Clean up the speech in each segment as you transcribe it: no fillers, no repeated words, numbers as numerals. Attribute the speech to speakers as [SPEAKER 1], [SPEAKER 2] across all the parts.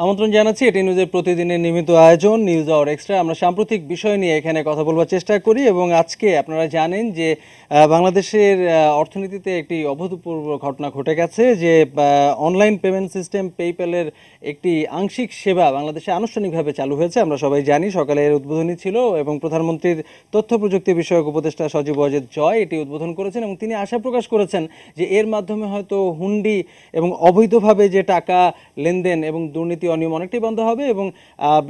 [SPEAKER 1] আমন্ত্রণ জানাচ্ছি এটি নিউজের প্রতিদিনের নিয়মিত আয়োজন নিউজ আওয়ার এক্সট্রা। আমরা সাম্প্রতিক বিষয় নিয়ে এখানে কথা বলবার চেষ্টা করি এবং আজকে আপনারা জানেন যে বাংলাদেশের অর্থনীতিতে একটি অভূতপূর্ব ঘটনা ঘটে গেছে যে অনলাইন পেমেন্ট সিস্টেম পেপ্যালের একটি আংশিক সেবা বাংলাদেশে আনুষ্ঠানিকভাবে চালু হয়েছে। আমরা সবাই জানি সকালে এর উদ্বোধনী ছিল এবং প্রধানমন্ত্রীর তথ্য প্রযুক্তি বিষয়ক উপদেষ্টা সজীব ওয়াজেদ জয় এটি উদ্বোধন করেছেন এবং তিনি আশা প্রকাশ করেছেন যে এর মাধ্যমে হয়তো হুন্ডি এবং অবৈধভাবে যে টাকা লেনদেন এবং দুর্নীতি অনিয়ম অনেকটাই বন্ধ হবে এবং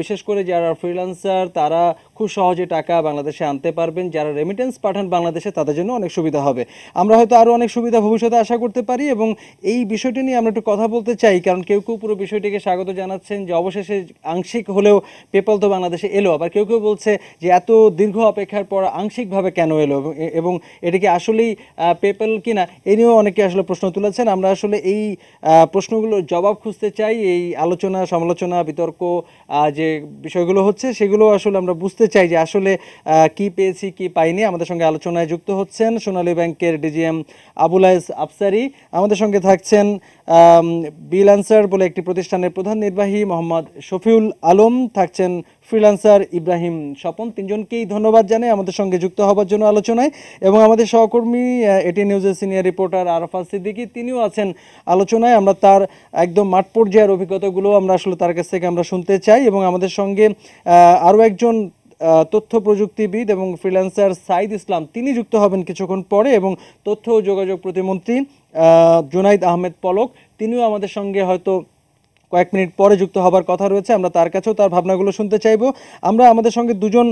[SPEAKER 1] বিশেষ করে যারা ফ্রিল্যান্সার তারা খুব সহজে টাকা বাংলাদেশে আনতে পারবেন, যারা রেমিটেন্স পাঠান বাংলাদেশে তাদের জন্য অনেক সুবিধা হবে। আমরা হয়তো আরও অনেক সুবিধা ভবিষ্যতে আশা করতে পারি এবং এই বিষয়টি নিয়ে আমরা একটু কথা বলতে চাই, কারণ কেউ কেউ পুরো বিষয়টিকে স্বাগত জানাচ্ছেন যে অবশেষে আংশিক হলেও পেপ্যাল তো বাংলাদেশে এলো, আবার কেউ কেউ বলছে যে এত দীর্ঘ অপেক্ষার পর আংশিকভাবে কেন এলো এবং এটাকে আসলেই পেপ্যাল কিনা এই নিয়েও অনেকে আসলে প্রশ্ন তুলেছেন। আমরা আসলে এই প্রশ্নগুলোর জবাব খুঁজতে চাই। এই আলোচনা সমালোচনা বিতর্ক যে বিষয়গুলো হচ্ছে সেগুলো আসলে আমরা বুঝতে চাই যে আসলে কি পেয়েছি কি পাইনি। আমাদের সঙ্গে আলোচনায় যুক্ত হচ্ছেন সোনালী ব্যাংকের ডিজিএম আবুল আয়েজ আফসারি, আমাদের সঙ্গে থাকছেন বিল অ্যান্সার বলে একটি প্রতিষ্ঠানের প্রধান নির্বাহী মোহাম্মদ শফিউল আলম, থাকছেন ফ্রিল্যান্সার ইব্রাহিম স্বপন। তিনজনকেই ধন্যবাদ জানাই আমাদের সঙ্গে যুক্ত হবার জন্য আলোচনায়। এবং আমাদের সহকর্মী এটি নিউজের সিনিয়র রিপোর্টার আরাফাত সিদ্দিকী, তিনিও আছেন আলোচনায়। আমরা তার একদম মাঠ পর্যায়ের অভিজ্ঞতাগুলো আমরা আসলে তার কাছ থেকে আমরা শুনতে চাই। এবং আমাদের সঙ্গে আরও একজন তথ্য প্রযুক্তিবিদ এবং ফ্রিল্যান্সার সাইদ ইসলাম, তিনি যুক্ত হবেন কিছুক্ষণ পরে। এবং তথ্য ও যোগাযোগ প্রতিমন্ত্রী জুনাইদ আহমেদ পলক, তিনিও আমাদের সঙ্গে হয়তো কয়েক মিনিট পরে যুক্ত হবার কথা রয়েছে। আমরা তার কাছেও তার ভাবনাগুলো শুনতে চাইবো। আমরা আমাদের সঙ্গে দুজন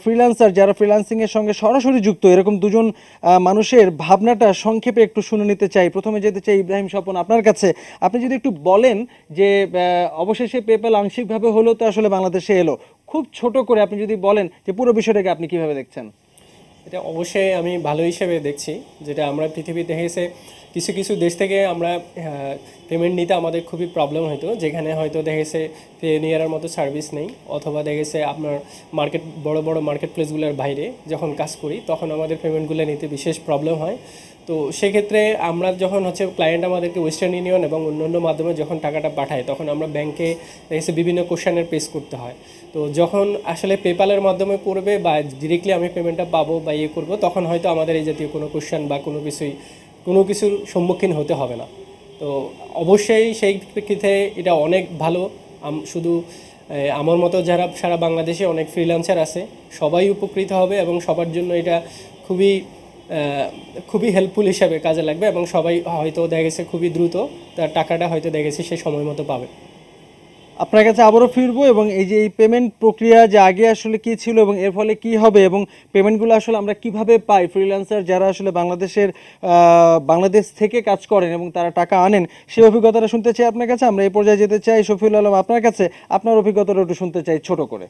[SPEAKER 1] ফ্রিল্যান্সার যারা ফ্রিল্যান্সিংয়ের সঙ্গে সরাসরি যুক্ত, এরকম দুজন মানুষের ভাবনাটা সংক্ষেপে একটু শুনে নিতে চাই। প্রথমে যেতে চাই ইব্রাহিম স্বপন, আপনার কাছে। আপনি যদি একটু বলেন যে অবশেষে পেপ্যাল আংশিকভাবে হলেও তো আসলে বাংলাদেশে এলো, খুব ছোট করে আপনি যদি বলেন যে পুরো বিষয়টাকে আপনি কিভাবে দেখছেন।
[SPEAKER 2] এটা অবশ্যই আমি ভালো হিসেবে দেখছি, যেটা আমরা পৃথিবী দেখেছে কিছু কিছু দেশ থেকে আমরা পেমেন্ট নিতে আমাদের খুবই প্রবলেম হতো, যেখানে হয়তো দেখেছে পেনিয়ারের মতো সার্ভিস নেই, অথবা দেখেছে আপনার বড় বড় মার্কেট প্লেসগুলোর বাইরে যখন কাজ করি তখন আমাদের পেমেন্টগুলো নিতে বিশেষ প্রবলেম হয়। তো সেক্ষেত্রে আমরা যখন ক্লায়েন্ট আমাদেরকে ওয়েস্টার্ন ইউনিয়ন এবং অন্যান্য মাধ্যমে যখন টাকাটা পাঠায় তখন আমরা ব্যাংকে দেখেছি বিভিন্ন কোশ্চেনের পেস করতে হয়। তো যখন আসলে পেপ্যালের মাধ্যমে পড়বে বা ডিরেক্টলি আমি পেমেন্টটা পাবো বা করবো, তখন হয়তো আমাদের এই জাতীয় কোনো কোশ্চেন বা কোনো কিছুর সম্মুখীন হতে হবে না। তো অবশ্যই সেই প্রেক্ষিতে এটা অনেক ভালো। শুধু আমার মতো যারা সারা বাংলাদেশে অনেক ফ্রিল্যান্সার আছে সবাই উপকৃত হবে এবং সবার জন্য এটা খুবই খুবই হেল্পফুল হিসাবে কাজে লাগবে এবং সবাই হয়তো দেখা গেছে খুবই দ্রুত তার টাকাটা হয়তো দেখা গেছে সে সময় মতো পাবে।
[SPEAKER 1] আপনার কাছে আবারও ফিরবো এবং এই যে এই পেমেন্ট প্রক্রিয়া যে আগে আসলে কি ছিল এবং এর ফলে কি হবে এবং পেমেন্টগুলো আসলে আমরা কিভাবে পাই, ফ্রিল্যান্সার যারা আসলে বাংলাদেশ থেকে কাজ করেন এবং তারা টাকা আনেন, সেই অভিজ্ঞতাটা শুনতে চাই আপনার কাছে। আমরা এই পর্যায়ে যেতে চাই শফিউল আলম, আপনার কাছে আপনার অভিজ্ঞতাটা একটু শুনতে চাই ছোট করে।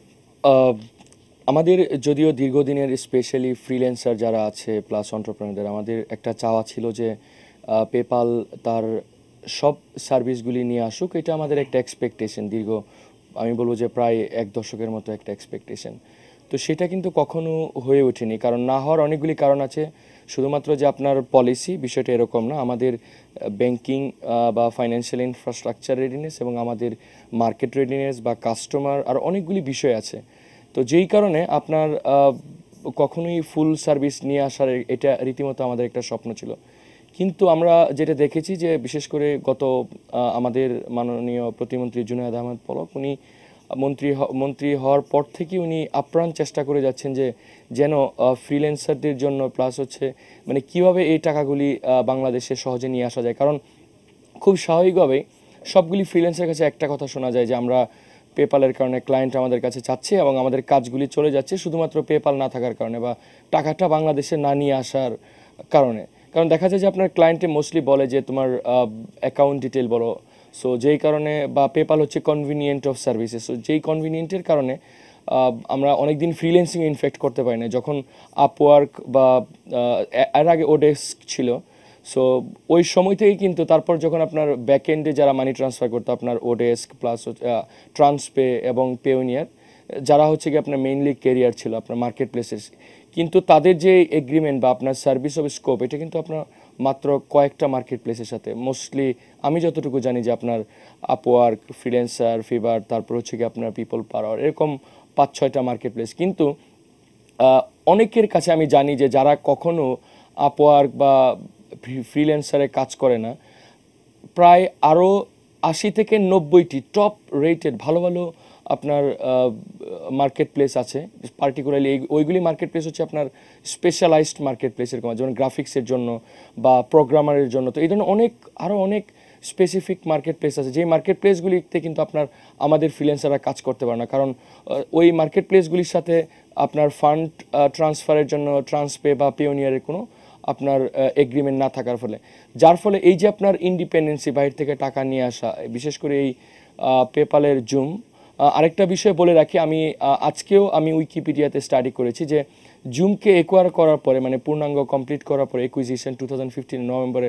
[SPEAKER 3] আমাদের যদিও দীর্ঘদিনের স্পেশালি ফ্রিল্যান্সার যারা আছে প্লাস অন্টারপ্রেনারদের আমাদের একটা চাওয়া ছিল যে পেপাল তার সব সার্ভিসগুলি নিয়ে আসুক। এটা আমাদের একটা এক্সপেকটেশন, আমি বলবো যে প্রায় এক দশকের মতো একটা এক্সপেকটেশন। তো সেটা কিন্তু কখনো হয়ে ওঠেনি, কারণ না হওয়ার অনেকগুলি কারণ আছে। শুধুমাত্র যে আপনার পলিসি, বিষয়টা এরকম না। আমাদের ব্যাংকিং বা ফাইন্যান্সিয়াল ইনফ্রাস্ট্রাকচার রেডিনেস এবং আমাদের মার্কেট রেডিনেস বা কাস্টমার আর অনেকগুলি বিষয় আছে। তো যেই কারণে আপনার কখনোই ফুল সার্ভিস নিয়ে আসার এটা রীতিমতো আমাদের একটা স্বপ্ন ছিল। কিন্তু আমরা যেটা দেখেছি যে বিশেষ করে আমাদের মাননীয় প্রতিমন্ত্রী জুনায়েদ আহমেদ পলক, উনি মন্ত্রী হওয়ার পর থেকে উনি আপ্রাণ চেষ্টা করে যাচ্ছেন যে যেন ফ্রিল্যান্সারদের জন্য প্লাস মানে কীভাবে এই টাকাগুলি বাংলাদেশে সহজে নিয়ে আসা যায়। কারণ খুব স্বাভাবিকভাবেই সবগুলি ফ্রিল্যান্সারের কাছে একটা কথা শোনা যায় যে আমরা পেপ্যালের কারণে ক্লায়েন্ট আমাদের কাছে চাচ্ছে এবং আমাদের কাজগুলি চলে যাচ্ছে শুধুমাত্র পেপ্যাল না থাকার কারণে বা টাকাটা বাংলাদেশে না নিয়ে আসার কারণে। কারণ দেখা যায় যে আপনার ক্লায়েন্টে মোস্টলি বলে যে তোমার অ্যাকাউন্ট ডিটেল বলো, সো যেই কারণে বা পেপ্যাল হচ্ছে কনভিনিয়েন্ট অফ সার্ভিসেস, সো যেই কনভিনিয়েন্টের কারণে আমরা অনেক দিন ফ্রিল্যান্সিং ইনফেক্ট করতে পারি না। যখন আপওয়ার্ক বা এর আগে ওডেস্ক ছিল, সো ওই সময় থেকেই কিন্তু তারপর যখন আপনার ব্যাকএন্ডে যারা মানি ট্রান্সফার করতো আপনার ওডেস্ক প্লাস ট্রান্সপে এবং পেওনিয়ার, যারা কি আপনার মেইনলি ক্যারিয়ার ছিল আপনার মার্কেট প্লেসেস, কিন্তু তাদের যে এগ্রিমেন্ট বা আপনার সার্ভিস অফ স্কোপ এটা কিন্তু আপনার মাত্র কয়েকটা মার্কেট প্লেসের সাথে। মোস্টলি আমি যতটুকু জানি যে আপনার আপওয়ার্ক, ফ্রিল্যান্সার, ফিভার, তারপর হচ্ছে কি আপনার পিপল পাওয়ার, এরকম 5-6টা মার্কেট প্লেস। কিন্তু অনেকের কাছে আমি জানি যে যারা কখনো আপওয়ার্ক বা ফ্রিল্যান্সারে কাজ করে না, প্রায় আরও 80 থেকে 90টি টপ রেটেড ভালো ভালো আপনার মার্কেট প্লেস আছে। পার্টিকুলারলি ওইগুলি মার্কেট প্লেস হচ্ছে আপনার স্পেশালাইজড মার্কেট প্লেস, এরকম যেমন গ্রাফিক্সের জন্য বা প্রোগ্রামারের জন্য। তো এই ধরনের আরও অনেক স্পেসিফিক মার্কেট প্লেস আছে, যেই মার্কেট প্লেসগুলিতে কিন্তু আপনার আমাদের ফ্রিল্যান্সাররা কাজ করতে পারে না, কারণ ওই মার্কেট প্লেসগুলির সাথে আপনার ফান্ড ট্রান্সফারের জন্য ট্রান্সপে বা পেওনিয়ারের কোনো আপনার এগ্রিমেন্ট না থাকার ফলে, যার ফলে এই যে আপনার ইন্ডিপেন্ডেন্সি, বাইরে থেকে টাকা নিয়ে আসা, বিশেষ করে এই পেপালের জুম। আরেকটা বিষয় বলে রাখি, আজকেও আমি উইকিপিডিয়াতে স্টাডি করেছি যে জুমকে একোয়ার করার পরে, মানে পূর্ণাঙ্গ কমপ্লিট করার পরে, একুইজিশন 2015 নভেম্বরে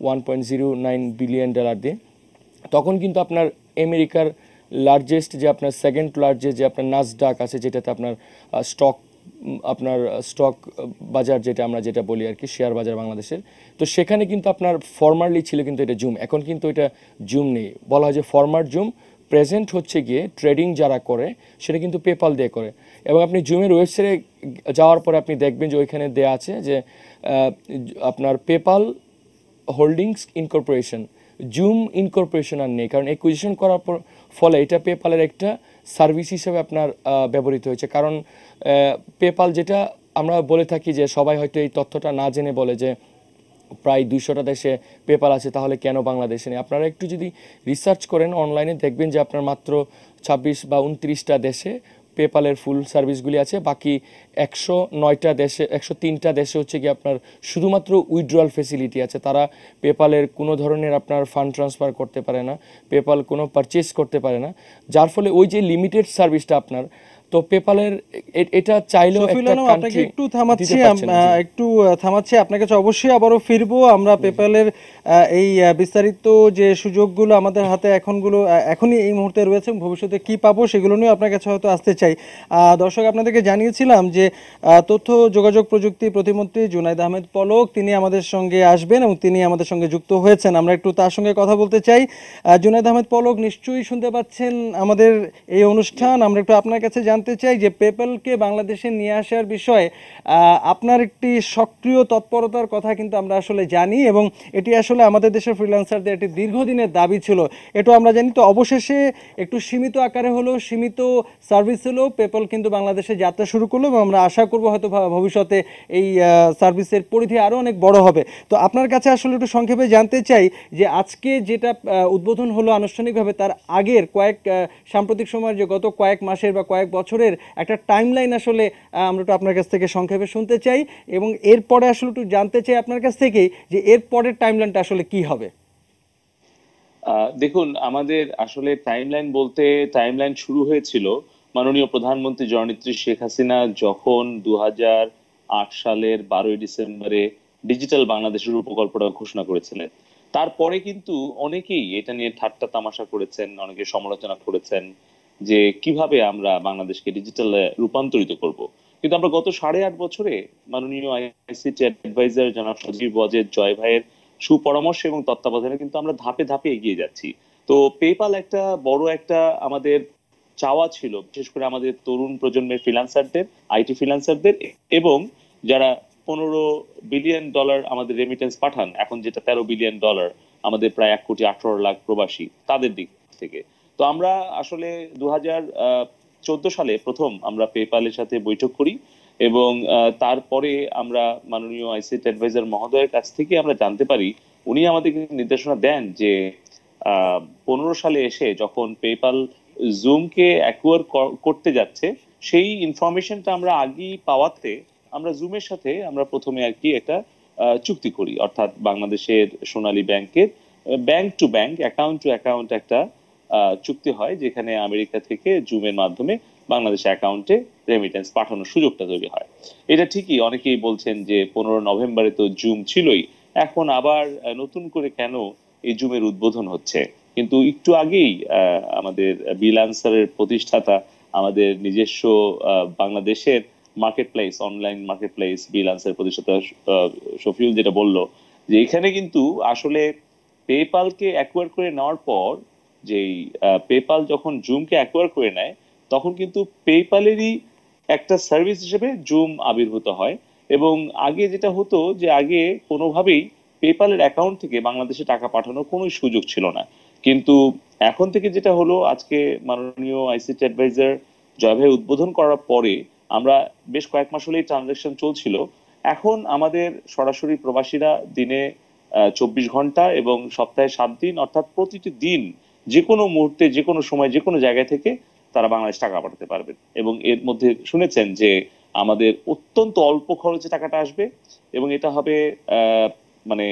[SPEAKER 3] $1.09 বিলিয়ন দিয়ে, তখন কিন্তু আপনার আমেরিকার লার্জেস্ট যে আপনার সেকেন্ড লার্জেস্ট যে আপনার নাসডাক আছে, যেটাতে আপনার স্টক বাজার যেটা বলি আর কি, শেয়ার বাজার বাংলাদেশের, তো সেখানে কিন্তু আপনার ফরমারলি ছিল কিন্তু এটা জুম। এখন কিন্তু এটা জুম নেই, বলা হয় যে ফরমার জুম। প্রেজেন্ট হচ্ছে গিয়ে ট্রেডিং যারা করে সেটা কিন্তু পেপাল দিয়ে করে। এবং আপনি জুমের ওয়েবসাইটে যাওয়ার পরে আপনি দেখবেন যে ওইখানে দেয়া আছে যে আপনার PayPal Holdings Incorporation, Zoom Incorporation আর নেই, কারণ একুইজিশন করার ফলে এটা পেপালের একটা সার্ভিস হিসেবে আপনার ব্যবহৃত হয়েছে। কারণ পেপাল, যেটা আমরা বলে থাকি যে সবাই হয়তো এই তথ্যটা না জেনে বলে যে প্রায় 200টা দেশে পেপাল আছে, তাহলে কেন বাংলাদেশে নেই? আপনারা একটু যদি রিসার্চ করেন অনলাইনে, দেখবেন যে আপনার মাত্র 26 বা 29টা দেশে পেপালের ফুল সার্ভিসগুলি আছে। বাকি 109টা দেশে, 103টা দেশে হচ্ছে কি আপনার শুধুমাত্র উইথড্রয়াল ফেসিলিটি আছে। তারা পেপালের কোনো ধরনের আপনার ফান্ড ট্রান্সফার করতে পারে না, পেপাল কোনো পারচেজ করতে পারে না, যার ফলে ওই যে লিমিটেড সার্ভিসটা আপনার, তো পেপালের এটা চাইলেও
[SPEAKER 1] শফিউল
[SPEAKER 3] একটা
[SPEAKER 1] আলম, আপনাকে
[SPEAKER 3] কান্ট্রি
[SPEAKER 1] একটু থামাচ্ছি,
[SPEAKER 3] দিতে পারছে না। জি।
[SPEAKER 1] একটু থামাচ্ছি, আপনার কাছে অবশ্যই আবারও ফিরবো আমরা। পেপ্যালের এই বিস্তারিত যে সুযোগগুলো আমাদের হাতে এখনই এই মুহূর্তে রয়েছে, ভবিষ্যতে কি পাবো সেগুলো নিয়ে আপনার কাছে হয়তো আসতে চাই। দর্শক, আপনাদেরকে জানিয়েছিলাম যে তথ্য যোগাযোগ প্রযুক্তি প্রতিমন্ত্রী জুনাইদ আহমেদ পলক তিনি আমাদের সঙ্গে আসবেন এবং তিনি আমাদের সঙ্গে যুক্ত হয়েছেন। আমরা একটু তার সঙ্গে কথা বলতে চাই। জুনাইদ আহমেদ পলক, নিশ্চয়ই শুনতে পাচ্ছেন আমাদের এই অনুষ্ঠান। আমরা একটু আপনার কাছে জানতে চাই যে পেপ্যালকে বাংলাদেশে নিয়ে আসার বিষয়ে আপনার একটি সক্রিয় তৎপরতার কথা কিন্তু আমরা আসলে জানি, এবং এটি আসলে আমাদের দেশের ফ্রিল্যান্সারদের একটি দীর্ঘদিনের দাবি ছিল, এটা আমরা জানি। তো অবশেষে একটু সীমিত আকারে হলেও, সীমিত সার্ভিস হলেও পেপ্যাল কিন্তু বাংলাদেশে যাত্রা শুরু করলো, এবং আমরা আশা করব হয়তো ভবিষ্যতে এই সার্ভিসের পরিধি আরও অনেক বড় হবে। তো আপনার কাছে আসলে একটু সংক্ষেপে জানতে চাই যে আজকে যেটা উদ্বোধন হলো আনুষ্ঠানিকভাবে, তার আগের সাম্প্রতিক সময়ের যে গত কয়েক মাসের বা কয়েক বছরের একটা টাইমলাইন আসলে আমরা একটু আপনার কাছ থেকে সংক্ষেপে শুনতে চাই, এবং এরপরে আসলে একটু জানতে চাই আপনার কাছ থেকেই যে এর পরের টাইমলাইনটা আসলে কি হবে।
[SPEAKER 4] দেখুন, আমাদের আসলে টাইমলাইন বলতে, টাইমলাইন শুরু হয়েছিল মাননীয় প্রধানমন্ত্রী জননেত্রী শেখ হাসিনা যখন 2008 সালের 12ই ডিসেম্বরে ডিজিটাল বাংলাদেশের প্রকল্পটা ঘোষণা করেছিলেন। তারপরে কিন্তু অনেকেই এটা নিয়ে ঠাট্টা তামাশা করেছেন, অনেকে সমালোচনা করেছেন যে কিভাবে আমরা বাংলাদেশকে ডিজিটালে রূপান্তরিত করব। কিন্তু আমরা গত 8.5 বছরে মাননীয় আইসিটি অ্যাডভাইজার জনাব সজীব ওয়াজেদ জয় ভাইয়ের সুপরামর্শ এবং তত্ত্বাবধানে কিন্তু আমরা ধাপে ধাপে এগিয়ে যাচ্ছি। তো পেপাল একটা বড় একটা আমাদের চাওয়া ছিল, বিশেষ করে আমাদের তরুণ প্রজন্মের ফ্রিল্যান্সারদের, আইটি ফ্রিল্যান্সারদের, এবং যারা $15 বিলিয়ন আমাদের রেমিটেন্স পাঠান, এখন যেটা $13 বিলিয়ন, আমাদের প্রায় 1,18,00,000 প্রবাসী, তাদের দিক থেকে। তো আমরা আসলে 2014 সালে প্রথম আমরা পেপালের সাথে বৈঠক করি, এবং তারপরে আমরা মাননীয় আইসিটি অ্যাডভাইজার মহোদয়ের কাছ থেকে আমরা জানতে পারি, উনি আমাদেরকে নির্দেশনা দেন যে 15 সালে এসে যখন পেপাল জুমকে অ্যাকুয়ার করতে যাচ্ছে, সেই ইনফরমেশনটা আমরা আগেই পাওয়াতে আমরা জুমের সাথে আমরা প্রথমে আর কি একটা চুক্তি করি, অর্থাৎ বাংলাদেশের সোনালী ব্যাংকের bank to bank, account two account একটা চুক্তি হয়, যেখানে আমেরিকা থেকে জুমের মাধ্যমে বাংলাদেশ অ্যাকাউন্টে রেমিটেন্স পাঠানোর সুযোগটা তৈরি হয়। এটা ঠিকই, অনেকেই বলছেন যে 15 নভেম্বরে তো জুম ছিলই, এখন আবার নতুন করে কেন এই জুমের উদ্বোধন হচ্ছে? কিন্তু একটু আগেই আমাদের বিল আনসারের প্রতিষ্ঠাতা, আমাদের নিজস্ব বাংলাদেশের marketplace, online marketplace বিল আনসার প্রতিষ্ঠাতা শফিউল যেটা বললো যে এখানে কিন্তু আসলে পেপালকে অ্যাকোয়ার করে নেওয়ার পর, যেই পেপাল যখন জুমকে অ্যাকোয়ার করে নেয়, তখন কিন্তু পেপালেরই একটা সার্ভিস হিসেবে জুম আবির্ভূত হয়। এবং আগে যেটা হতো যে আগে কোনোভাবেই পেপালের অ্যাকাউন্ট থেকে বাংলাদেশে টাকা পাঠানোর কোনো সুযোগ ছিল না। কিন্তু এখন থেকে যেটা হলো, আজকে মাননীয় আইসিটি অ্যাডভাইজার জয় ভাই উদ্বোধন করার পরে আমরা বেশ কয়েক মাস হলেই ট্রানজাকশন চলছিল। এখন আমাদের সরাসরি প্রবাসীরা দিনে 24 ঘন্টা এবং সপ্তাহে 7 দিন, অর্থাৎ প্রতিটি দিন যে কোনো মুহূর্তে, যে কোনো সময়, যে কোনো জায়গা থেকে তারা বাংলাদেশ টাকা পাঠাতে পারবেন। এবং এর মধ্যে শুনেছেন যে আমাদের অত্যন্ত অল্প খরচে টাকাটা আসবে, এবং এটা হবে মানে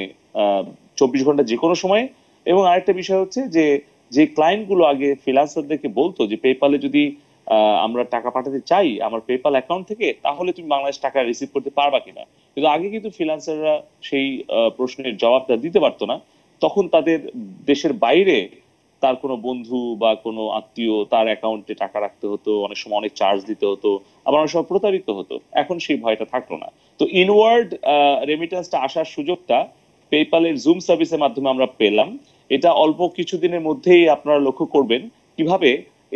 [SPEAKER 4] 24 ঘন্টা যে কোনো সময়। এবং আরেকটা বিষয় হচ্ছে যে যে ক্লায়েন্ট গুলো আগে ফ্রিল্যান্সারদেরকে বলতো যে পেপালে যদি আমরা টাকা পাঠাতে চাই আমার পেপাল অ্যাকাউন্ট থেকে, তাহলে তুমি বাংলাদেশ টাকা রিসিভ করতে পারবা কিনা, কিন্তু আগে কিন্তু ফ্রিল্যান্সাররা সেই প্রশ্নের জবাবটা দিতে পারতো না। তখন তাদের দেশের বাইরে তার কোনো বন্ধু বা কোনো আত্মীয় তার অ্যাকাউন্টে টাকা রাখতে হতো, অনেক সময় অনেক চার্জ দিতে হতো, আবার অনেক সময় প্রতারিত হতো। এখন সেই ভয়টা থাকলো না। তো ইনওয়ার্ড রেমিটেন্সটা আসার সুযোগটা পেপালের জুম সার্ভিসের মাধ্যমে আমরা পেলাম। এটা অল্প কিছুদিনের মধ্যেই আপনারা লক্ষ্য করবেন কিভাবে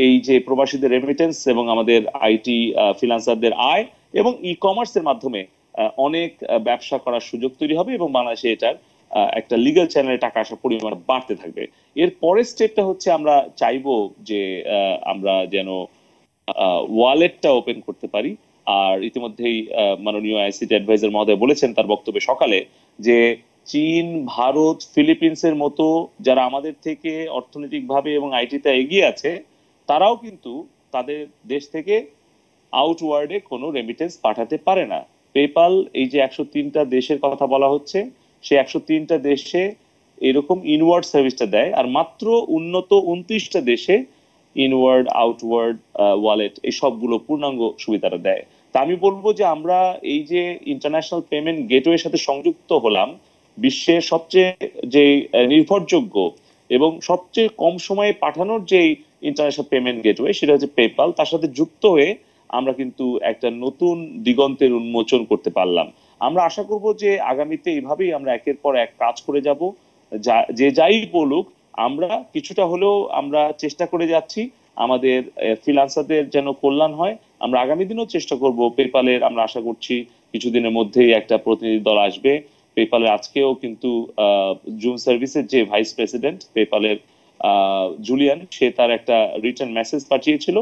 [SPEAKER 4] এই যে প্রবাসীদের রেমিটেন্স এবং আমাদের আইটি ফ্রিল্যান্সারদের আয় এবং ই কমার্সের মাধ্যমে অনেক ব্যবসা করার সুযোগ তৈরি হবে, এবং বাংলাদেশে এটার একটা লিগ্যাল চ্যানেলে টাকা আসার পরিমাণ বাড়তে থাকবে। এর পরের স্টেপটা হচ্ছে আমরা চাইবো যে আমরা যেন ওয়ালেটটা ওপেন করতে পারি। আর ইতিমধ্যেই মাননীয় আইসিটি অ্যাডভাইজার মহোদয় বলেছেন তার বক্তব্যে সকালে যে চীন, ভারত, ফিলিপিন্সের মতো যারা আমাদের থেকে অর্থনৈতিকভাবে এবং আইটিতে এগিয়ে আছে, তারাও কিন্তু তাদের দেশ থেকে আউটওয়ার্ডে কোনো রেমিটেন্স পাঠাতে পারে না। পেপাল এই যে 103টা দেশের কথা বলা হচ্ছে, সে 103টা দেশে এরকম ইনওয়ার্ড সার্ভিসটা দেয়, আর মাত্র উন্নত 29টা দেশে ইনওয়ার্ড, আউটওয়ার্ড, ওয়ালেট এই সবগুলো পূর্ণাঙ্গ সুবিধাটা দেয়। তা আমি বলবো যে আমরা এই যে ইন্টারন্যাশনাল পেমেন্ট গেটওয়ের সাথে সংযুক্ত হলাম, বিশ্বের সবচেয়ে যে নির্ভরযোগ্য এবং সবচেয়ে কম সময়ে পাঠানোর যে ইন্টারন্যাশনাল পেমেন্ট গেটওয়ে, সেটা হচ্ছে পেপাল, তার সাথে যুক্ত হয়ে আমরা কিন্তু একটা নতুন দিগন্তের উন্মোচন করতে পারলাম। আমরা আশা করব যে আগামীতে এইভাবেই আমরা একের পর এক কাজ করে যাব। যে যাই বলুক, আমরা কিছুটা হলেও আমরা চেষ্টা করে যাচ্ছি আমাদের ফ্রিল্যান্সারদের যেন কল্যাণ হয়। আমরা আগামী দিনেও চেষ্টা করব পেপালের, আমরা আশা করছি কিছুদিনের মধ্যেই একটা প্রতিনিধি দল আসবে পেপালের। আজকেও কিন্তু জুম সার্ভিসের যে ভাইস প্রেসিডেন্ট পেপালের জুলিয়ান, সে তার একটা রিটার্ন মেসেজ পাঠিয়েছিল।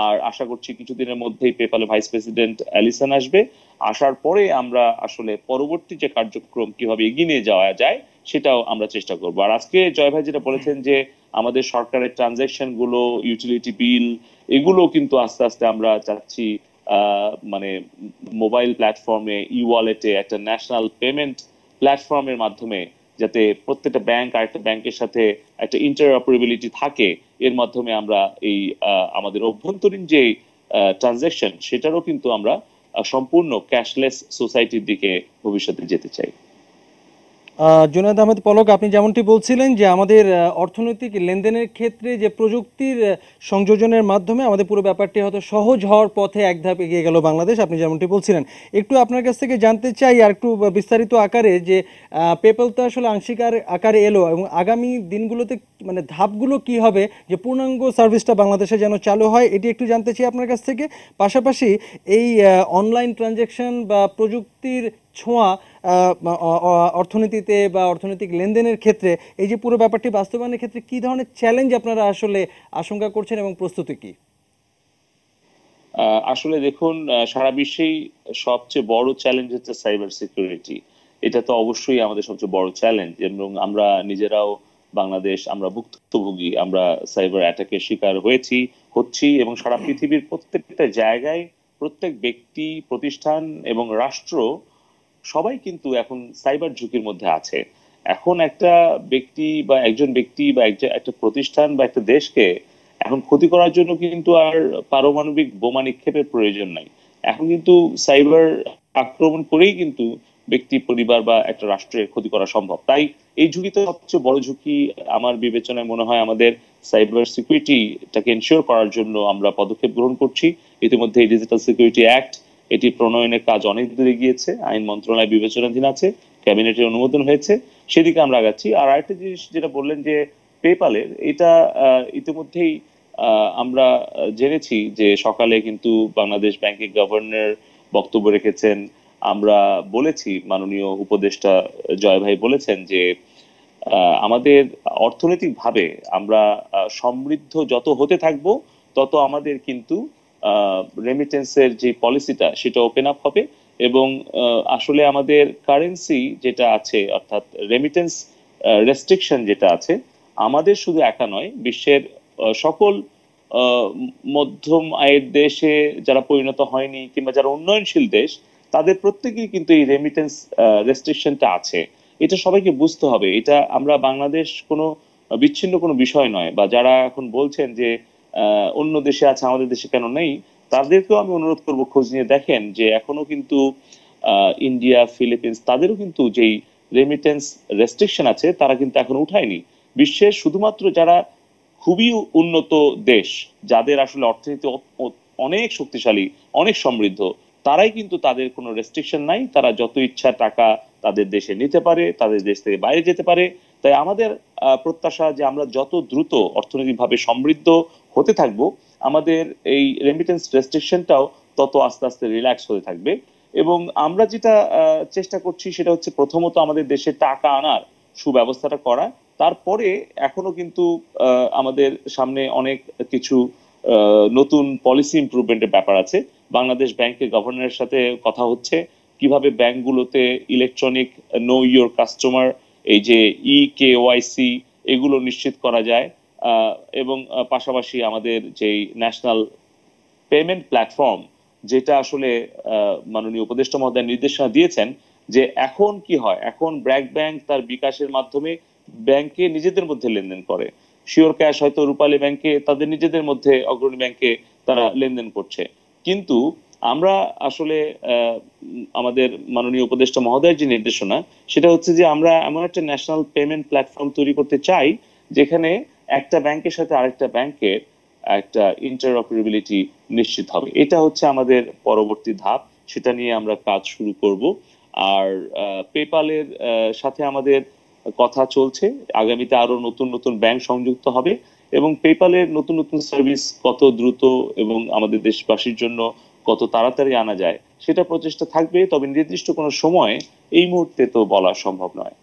[SPEAKER 4] আর আশা করছি কিছুদিনের মধ্যেই পেপালের ভাইস প্রেসিডেন্ট অ্যালিসন আসবে। আসার পরে আমরা আসলে পরবর্তী যে কার্যক্রম কিভাবে এগিয়ে নিয়ে যাওয়া যায় সেটাও আমরা চেষ্টা করবো। আর আজকে জয় ভাই যেটা বলেছেন যে আমাদের সরকারের ট্রানজাকশন গুলো, ইউটিলিটি বিল, এগুলো কিন্তু আস্তে আস্তে আমরা চাচ্ছি মানে মোবাইল প্ল্যাটফর্মে, ই ওয়ালেটে, একটা ন্যাশনাল পেমেন্ট প্ল্যাটফর্মের মাধ্যমে যাতে প্রত্যেকটা ব্যাংক আরেকটা ব্যাংকের সাথে একটা ইন্টারঅপারেবিলিটি থাকে, এর মাধ্যমে আমরা এই আমাদের অভ্যন্তরীণ যে ট্রানজাকশন সেটারও কিন্তু আমরা সম্পূর্ণ ক্যাশলেস সোসাইটির দিকে ভবিষ্যতে যেতে চাই।
[SPEAKER 1] জুনায়েদ আহমেদ পলক, আপনি যেমনটি বলছিলেন যে আমাদের অর্থনৈতিক লেনদেনের ক্ষেত্রে যে প্রযুক্তির সংযোজনের মাধ্যমে আমাদের পুরো ব্যাপারটি হয়তো সহজ হওয়ার পথে এক ধাপ এগিয়ে গেল বাংলাদেশ, আপনি যেমনটি বলছিলেন। একটু আপনার কাছ থেকে জানতে চাই আর একটু বিস্তারিত আকারে যে পেপ্যাল তো আসলে আংশিক আকারে এলো, এবং আগামী দিনগুলোতে মানে ধাপগুলো কি হবে যে পূর্ণাঙ্গ সার্ভিসটা বাংলাদেশে যেন চালু হয়, এটি একটু জানতে চাই আপনার কাছ থেকে। পাশাপাশি এই অনলাইন ট্রানজ্যাকশন বা প্রযুক্তির ছোঁয়া অর্থনীতিতে বা অর্থনৈতিক লেনদেনের ক্ষেত্রে এই যে পুরো ব্যাপারটি বাস্তবায়নের ক্ষেত্রে কি ধরনের চ্যালেঞ্জ আপনারা আসলে আশঙ্কা করছেন এবং প্রস্তুতি কি?
[SPEAKER 4] আসলে দেখুন, সারা বিশ্বেই সবচেয়ে বড় চ্যালেঞ্জ হচ্ছে সাইবার সিকিউরিটি। এটা তো অবশ্যই আমাদের সবচেয়ে বড় চ্যালেঞ্জ, এবং আমরা নিজেরাও বাংলাদেশ আমরা ভুক্তভোগী, আমরা সাইবার অ্যাটাকের শিকার হচ্ছি, এবং সারা পৃথিবীর প্রত্যেকটা জায়গায় প্রত্যেক ব্যক্তি, প্রতিষ্ঠান এবং রাষ্ট্র সবাই কিন্তু এখন সাইবার ঝুঁকির মধ্যে আছে। এখন একটা ব্যক্তি বা একজন ব্যক্তি বা একটা প্রতিষ্ঠান বা একটা দেশকে এখন ক্ষতি করার জন্য কিন্তু আর পারমাণবিক বোমা নিক্ষেপের প্রয়োজন নাই। এখন কিন্তু সাইবার আক্রমণ করেই কিন্তু ব্যক্তি, পরিবার বা একটা রাষ্ট্রের ক্ষতি করা সম্ভব। তাই এই ঝুঁকিতে সবচেয়ে বড় ঝুঁকি আমার বিবেচনায় মনে হয় আমাদের সাইবার সিকিউরিটিটাকে এনশিওর করার জন্য আমরা পদক্ষেপ গ্রহণ করছি। ইতিমধ্যে ডিজিটাল সিকিউরিটি অ্যাক্ট, এটি প্রণয়নের কাজ অনেক দূরে গিয়েছে, আইন মন্ত্রণালয় বিবেচনাধীন আছে, ক্যাবিনেটের অনুমোদন হয়েছে, সেদিকে আমরা আগাচ্ছি। আর আরেকটা জিনিস যেটা বললেন যে পেপালের, এটা ইতিমধ্যেই আমরা জেনেছি যে সকালে কিন্তু বাংলাদেশ ব্যাংকের গভর্নর বক্তব্য রেখেছেন। আমরা বলেছি, মাননীয় উপদেষ্টা জয় ভাই বলেছেন যে আমাদের অর্থনৈতিকভাবে আমরা সমৃদ্ধ যত হতে থাকব, তত আমাদের কিন্তু রেমিটেন্সের যে পলিসিটা সেটা ওপেন আপ হবে। এবং আসলে আমাদের কারেন্সি যেটা আছে, অর্থাৎ রেমিটেন্স রেস্ট্রিকশন যেটা আছে, আমাদের শুধু একা নয়, বিশ্বের সকল আহ, মধ্যম আয়ের দেশে যারা পরিণত হয়নি কিংবা যারা উন্নয়নশীল দেশ, তাদের প্রত্যেকেই কিন্তু এই রেমিটেন্স রেস্ট্রিকশনটা আছে। এটা সবাইকে বুঝতে হবে। এটা আমরা বাংলাদেশ কোনো বিচ্ছিন্ন কোনো বিষয় নয়। বা যারা এখন বলছেন যে অন্য দেশে আছে আমাদের দেশে কেন নেই, তাদেরকেও আমি অনুরোধ করব খোঁজ নিয়ে দেখেন যে এখনো কিন্তু ইন্ডিয়া, ফিলিপিন্স, তাদেরও কিন্তু যেই রেমিটেন্স রেস্ট্রিকশন আছে তারা কিন্তু এখন উঠায়নি। বিশ্বের শুধুমাত্র যারা খুবই উন্নত দেশ, যাদের আসলে অর্থনীতি অনেক শক্তিশালী, অনেক সমৃদ্ধ, তারাই কিন্তু তাদের কোনো রেস্ট্রিকশন নাই। তারা যত ইচ্ছা টাকা তাদের দেশে নিতে পারে, তাদের দেশ থেকে বাইরে যেতে পারে। তাই আমাদের প্রত্যাশা যে আমরা যত দ্রুত অর্থনৈতিকভাবে সমৃদ্ধ হতে থাকবো, আমাদের এই রেমিটেন্স রেস্ট্রিকশনটাও তত আস্তে আস্তে রিল্যাক্স হতে থাকবে। এবং আমরা যেটা চেষ্টা করছি সেটা হচ্ছে প্রথমত আমাদের দেশে টাকা আনার সুব্যবস্থাটা করা। তারপরে এখনো কিন্তু আমাদের সামনে অনেক কিছু নতুন পলিসি ইমপ্রুভমেন্টের ব্যাপার আছে। বাংলাদেশ ব্যাংকের গভর্নরের সাথে কথা হচ্ছে কিভাবে ব্যাংকগুলোতে ইলেকট্রনিক নো ইওর কাস্টমার, এই যে কেওয়াইসি, এগুলো নিশ্চিত করা যায়। এবং পাশাপাশি আমাদের যেই ন্যাশনাল পেমেন্ট প্ল্যাটফর্ম, যেটা আসলে মাননীয় উপদেষ্টা মহোদয় নির্দেশনা দিয়েছেন যে এখন কি হয়, এখন ব্র্যাক ব্যাংক তার বিকাশের মাধ্যমে ব্যাংকে নিজেদের মধ্যে লেনদেন করে। শিওর ক্যাশ হয়তো রূপালী ব্যাংকে তাদের নিজেদের মধ্যে, অগ্রণী ব্যাংকে তারা লেনদেন করছে। কিন্তু আমরা আসলে আমাদের মাননীয় উপদেষ্টা মহোদয়ের যে নির্দেশনা, সেটা হচ্ছে যে আমরা এমন একটা ন্যাশনাল পেমেন্ট প্ল্যাটফর্ম তৈরি করতে চাই যেখানে একটা ব্যাংকের সাথে আরেকটা ব্যাংকের একটা ইন্টারঅপারেবিলিটি নিশ্চিত হবে। এটা হচ্ছে আমাদের পরবর্তী ধাপ, সেটা নিয়ে আমরা কাজ শুরু করব। আর পেপালের সাথে আমাদের কথা চলছে, আগামীতে আরো নতুন নতুন ব্যাংক সংযুক্ত হবে এবং পেপালের নতুন নতুন সার্ভিস কত দ্রুত এবং আমাদের দেশবাসীর জন্য কত তাড়াতাড়ি আনা যায় সেটা প্রচেষ্টা থাকবে। তবে নির্দিষ্ট কোনো সময় এই মুহূর্তে তো বলা সম্ভব নয়।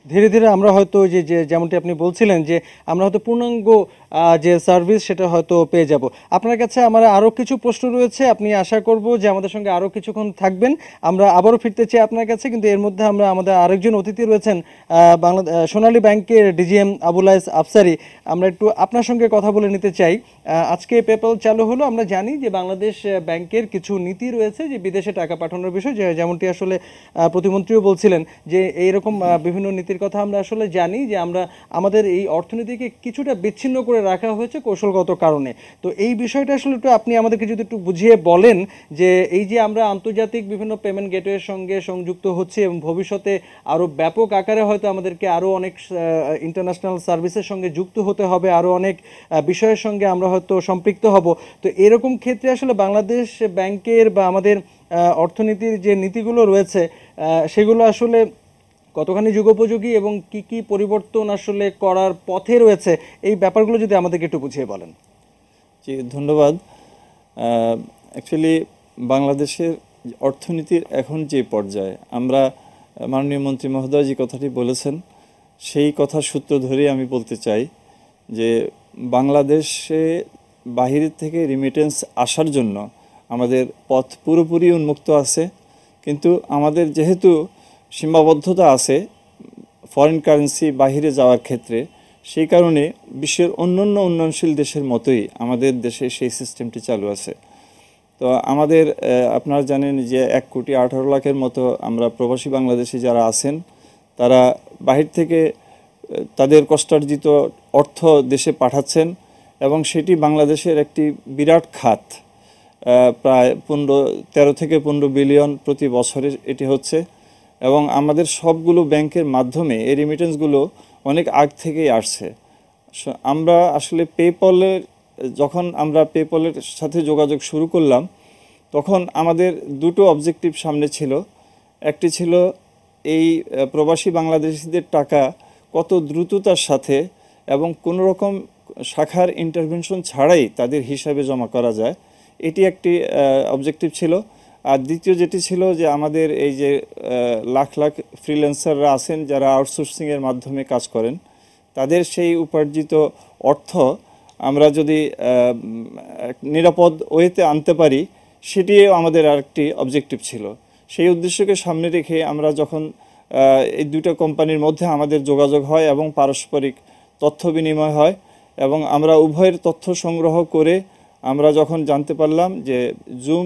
[SPEAKER 1] ধীরে ধীরে আমরা হয়তো যে যে যেমনটি আপনি বলছিলেন যে আমরা হয়তো পূর্ণাঙ্গ যে সার্ভিস সেটা হয়তো পেয়ে যাব। আপনার কাছে আমার আরও কিছু প্রশ্ন রয়েছে, আপনি আশা করব যে আমাদের সঙ্গে আরও কিছুক্ষণ থাকবেন। আমরা আবারও ফিরতে চাই আপনার কাছে, কিন্তু এর মধ্যে আমরা আমাদের আরেকজন অতিথি রয়েছেন সোনালী ব্যাংকের ডিজিএম আবুল আইস আফসারি। আমরা একটু আপনার সঙ্গে কথা বলে নিতে চাই। আজকে পেপ্যাল চালু হলো, আমরা জানি যে বাংলাদেশ ব্যাংকের কিছু নীতি রয়েছে যে বিদেশে টাকা পাঠানোর বিষয়, যেমনটি আসলে প্রতিমন্ত্রীও বলছিলেন যে এইরকম বিভিন্ন নীতির কথা আমরা আসলে জানি যে আমরা আমাদের এই অর্থনীতিকে কিছুটা বিচ্ছিন্ন করে রাখা হয়েছে কৌশলগত কারণে। তো এই বিষয়টা আসলে একটু আপনি আমাদেরকে যদি একটু বুঝিয়ে বলেন যে এই যে আমরা আন্তর্জাতিক বিভিন্ন পেমেন্ট গেটওয়ের সঙ্গে সংযুক্ত হচ্ছে এবং ভবিষ্যতে আরও ব্যাপক আকারে হয়তো আমাদেরকে আরও অনেক ইন্টারন্যাশনাল সার্ভিসের সঙ্গে যুক্ত হতে হবে, আরও অনেক বিষয়ের সঙ্গে আমরা হয়তো সম্পৃক্ত হব। তো এরকম ক্ষেত্রে আসলে বাংলাদেশ ব্যাংকের বা আমাদের অর্থনীতির যে নীতিগুলো রয়েছে সেগুলো আসলে কতখানি যুগোপযোগী এবং কি কি পরিবর্তন আসলে করার পথে রয়েছে, এই ব্যাপারগুলো যদি আমাদেরকে একটু বুঝিয়ে বলেন।
[SPEAKER 5] জি, ধন্যবাদ। অ্যাকচুয়ালি বাংলাদেশের অর্থনীতির এখন যে পর্যায়ে আমরা মাননীয় মন্ত্রী মহোদয় যে কথাটি বলেছেন সেই কথা সূত্র ধরেই আমি বলতে চাই যে বাংলাদেশে বাহিরের থেকে রিমিটেন্স আসার জন্য আমাদের পথ পুরোপুরি উন্মুক্ত আছে, কিন্তু আমাদের যেহেতু সীমাবদ্ধতা আছে ফরেন কারেন্সি বাহিরে যাওয়ার ক্ষেত্রে, সেই কারণে বিশ্বের অন্যান্য উন্নয়নশীল দেশের মতোই আমাদের দেশে সেই সিস্টেমটি চালু আছে। তো আমাদের আপনারা জানেন যে 1,18,00,000 মতো আমরা প্রবাসী বাংলাদেশি যারা আছেন তারা বাহির থেকে তাদের কষ্টার্জিত অর্থ দেশে পাঠাচ্ছেন এবং সেটি বাংলাদেশের একটি বিরাট খাত, প্রায় 13 থেকে 15 বিলিয়ন প্রতি বছরে এটি হচ্ছে। এবং আমাদের সবগুলো ব্যাংকের মাধ্যমে এই রেমিটেন্সগুলো অনেক আগ থেকেই আসছে। আমরা আসলে যখন আমরা পেপলের সাথে যোগাযোগ শুরু করলাম তখন আমাদের দুটো অবজেক্টিভ সামনে ছিল। একটি ছিল এই প্রবাসী বাংলাদেশিদের টাকা কত দ্রুততার সাথে এবং কোনো রকম শাখার ইন্টারভেনশন ছাড়াই তাদের হিসাবে জমা করা যায়, এটি একটি অবজেক্টিভ ছিল। আর দ্বিতীয় যেটি ছিল যে আমাদের এই যে লাখ লাখ ফ্রিল্যান্সাররা আছেন যারা আউটসোর্সিংয়ের মাধ্যমে কাজ করেন, তাদের সেই উপার্জিত অর্থ আমরা যদি নিরাপদ ওয়েতে আনতে পারি, সেটিও আমাদের আরেকটি অবজেক্টিভ ছিল। সেই উদ্দেশ্যকে সামনে রেখে আমরা যখন এই দুটো কোম্পানির মধ্যে আমাদের যোগাযোগ হয় এবং পারস্পরিক তথ্য বিনিময় হয় এবং আমরা উভয়ের তথ্য সংগ্রহ করে আমরা যখন জানতে পারলাম যে জুম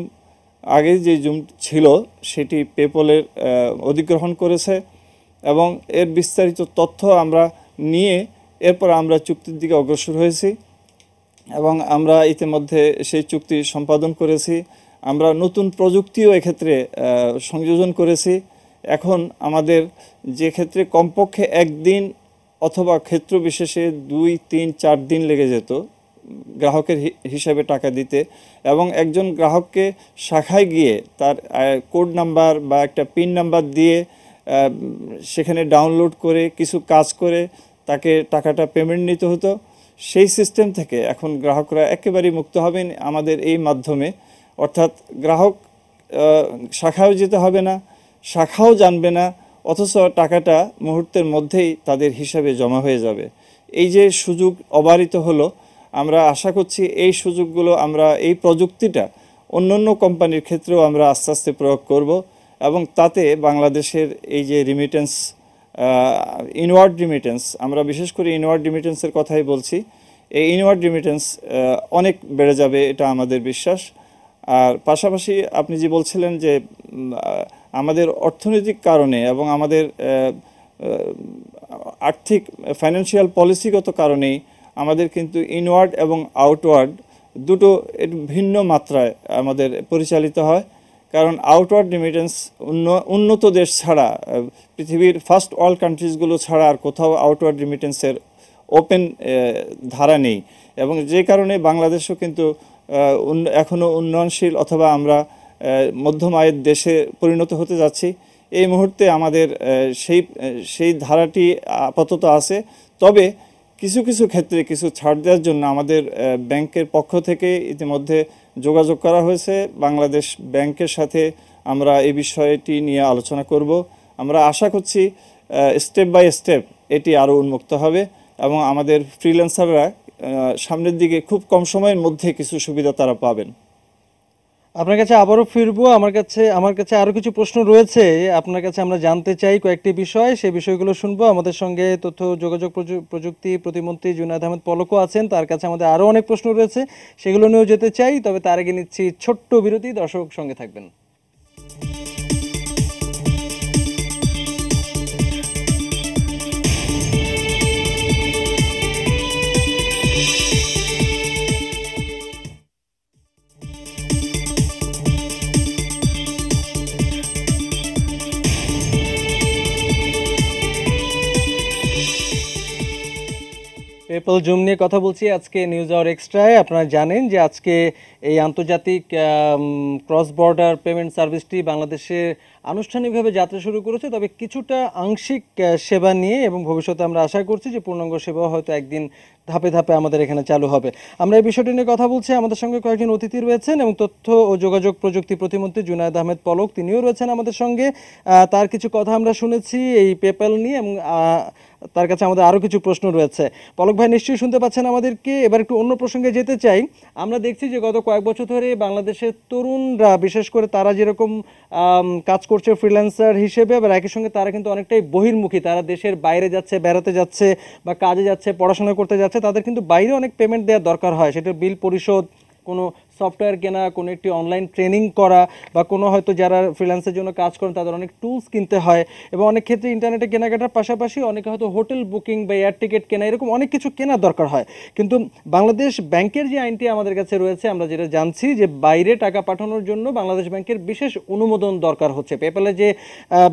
[SPEAKER 5] আগে যে জুম ছিল সেটি পেপলের অধিগ্রহণ করেছে এবং এর বিস্তারিত তথ্য আমরা নিয়ে এরপর আমরা চুক্তির দিকে অগ্রসর হয়েছি এবং আমরা ইতিমধ্যে সেই চুক্তি সম্পাদন করেছি। আমরা নতুন প্রযুক্তিও এক্ষেত্রে সংযোজন করেছি। এখন আমাদের যে ক্ষেত্রে কমপক্ষে একদিন অথবা ক্ষেত্র বিশেষে 2, 3, 4 দিন লেগে যেত গ্রাহকের হিসাবে টাকা দিতে, এবং একজন গ্রাহককে শাখায় গিয়ে তার কোড নাম্বার বা একটা পিন নাম্বার দিয়ে সেখানে ডাউনলোড করে কিছু কাজ করে তাকে টাকাটা পেমেন্ট নিতে হতো। সেই সিস্টেম থেকে এখন গ্রাহকরা একেবারেই মুক্ত হবেন আমাদের এই মাধ্যমে। অর্থাৎ গ্রাহক শাখাও যেতে হবে না, শাখাও জানবে না, অথচ টাকাটা মুহূর্তের মধ্যেই তাদের হিসাবে জমা হয়ে যাবে। এই যে সুযোগ অবারিত হলো, আমরা আশা করছি এই সুযোগগুলো আমরা এই প্রযুক্তিটা অন্যান্য কোম্পানির ক্ষেত্রেও আমরা আস্তে আস্তে প্রয়োগ করব এবং তাতে বাংলাদেশের এই যে রিমিটেন্স, ইনওয়ার্ড রিমিটেন্স, আমরা বিশেষ করে ইনওয়ার্ড রিমিটেন্সের কথাই বলছি, এই ইনওয়ার্ড রিমিটেন্স অনেক বেড়ে যাবে, এটা আমাদের বিশ্বাস। আর পাশাপাশি আপনি যে বলছিলেন যে আমাদের অর্থনৈতিক কারণে এবং আমাদের আর্থিক ফাইন্যান্সিয়াল পলিসিগত কারণেই আমাদের কিন্তু ইনওয়ার্ড এবং আউটওয়ার্ড দুটো ভিন্ন মাত্রায় আমাদের পরিচালিত হয়। কারণ আউটওয়ার্ড রিমিটেন্স উন্নত দেশ ছাড়া, পৃথিবীর ফার্স্ট ওয়ার্ল্ড কান্ট্রিজগুলো ছাড়া আর কোথাও আউটওয়ার্ড রিমিটেন্সের ওপেন ধারা নেই, এবং যে কারণে বাংলাদেশও কিন্তু এখনও উন্নয়নশীল অথবা আমরা মধ্যম আয়ের দেশে পরিণত হতে যাচ্ছি। এই মুহূর্তে আমাদের সেই ধারাটি আপাতত আছে, তবে কিছু কিছু ক্ষেত্রে কিছু ছাড় দেওয়ার জন্য আমাদের ব্যাংকের পক্ষ থেকে ইতিমধ্যে যোগাযোগ করা হয়েছে। বাংলাদেশ ব্যাংকের সাথে আমরা এই বিষয়টি নিয়ে আলোচনা করব। আমরা আশা করছি স্টেপ বাই স্টেপ এটি আরও উন্মুক্ত হবে এবং আমাদের ফ্রিল্যান্সাররা সামনের দিকে খুব কম সময়ের মধ্যে কিছু সুবিধা তারা পাবেন।
[SPEAKER 1] আপনার কাছে আবারও ফিরবো। আমার কাছে আরো কিছু প্রশ্ন রয়েছে আপনার কাছে, আমরা জানতে চাই কয়েকটি বিষয়, সেই বিষয়গুলো শুনবো। আমাদের সঙ্গে তথ্য যোগাযোগ প্রযুক্তি প্রতিমন্ত্রী জুনায়েদ আহমেদ পলকও আছেন, তার কাছে আমাদের আরো অনেক প্রশ্ন রয়েছে, সেগুলো নিয়েও যেতে চাই। তবে তার আগে নিচ্ছি ছোট্ট বিরতি, দর্শক সঙ্গে থাকবেন। পেপল জুম নিয়ে কথা বলছি আজকে নিউজ আওয়ার এক্সট্রায়। আপনারা জানেন যে আজকে এই আন্তর্জাতিক ক্রস বর্ডার পেমেন্ট সার্ভিসটি বাংলাদেশে আনুষ্ঠানিকভাবে যাত্রা শুরু করেছে, তবে কিছুটা আংশিক সেবা নিয়ে, এবং ভবিষ্যতে আমরা আশা করছি যে পূর্ণাঙ্গ সেবা হয়তো একদিন ধাপে ধাপে আমাদের এখানে চালু হবে। আমরা এই বিষয়টি নিয়ে কথা বলছি। আমাদের সঙ্গে কয়েকজন অতিথি রয়েছেন এবং তথ্য ও যোগাযোগ প্রযুক্তি প্রতিমন্ত্রী জুনায়েদ আহমেদ পলক, তিনিও রয়েছেন আমাদের সঙ্গে। তার কিছু কথা আমরা শুনেছি এই পেপ্যাল নিয়ে, এবং তার কাছে আমাদের আরও কিছু প্রশ্ন রয়েছে। পলক ভাই নিশ্চয়ই শুনতে পাচ্ছেন আমাদেরকে। এবার একটু অন্য প্রসঙ্গে যেতে চাই। আমরা দেখছি যে গত কয়েক বছর ধরে বাংলাদেশের তরুণরা, বিশেষ করে তারা যেরকম কাজ করছে ফ্রিল্যান্সার হিসেবে, আবার একই সঙ্গে তারা কিন্তু অনেকটাই বহির্মুখী। তারা দেশের বাইরে যাচ্ছে, বেড়াতে যাচ্ছে বা কাজে যাচ্ছে, পড়াশোনা করতে যাচ্ছে, তাদের কিন্তু বাইরে অনেক পেমেন্ট দেওয়ার দরকার হয়। সেটা বিল পরিশোধ, কোনো সফটওয়্যার কেনা, কোনো একটি অনলাইন ট্রেনিং করা, বা কোনো হয়তো যারা ফ্রিল্যান্সের জন্য কাজ করেন তাদের অনেক টুলস কিনতে হয়, এবং অনেক ক্ষেত্রে ইন্টারনেটে কেনাকাটার পাশাপাশি অনেকে হয়তো হোটেল বুকিং বা এয়ার টিকিট কেনা, এরকম অনেক কিছু কেনার দরকার হয়। কিন্তু বাংলাদেশ ব্যাংকের যে আইনটি আমাদের কাছে রয়েছে, আমরা যেটা জানছি যে বাইরে টাকা পাঠানোর জন্য বাংলাদেশ ব্যাংকের বিশেষ অনুমোদন দরকার হচ্ছে। পেপ্যালে যে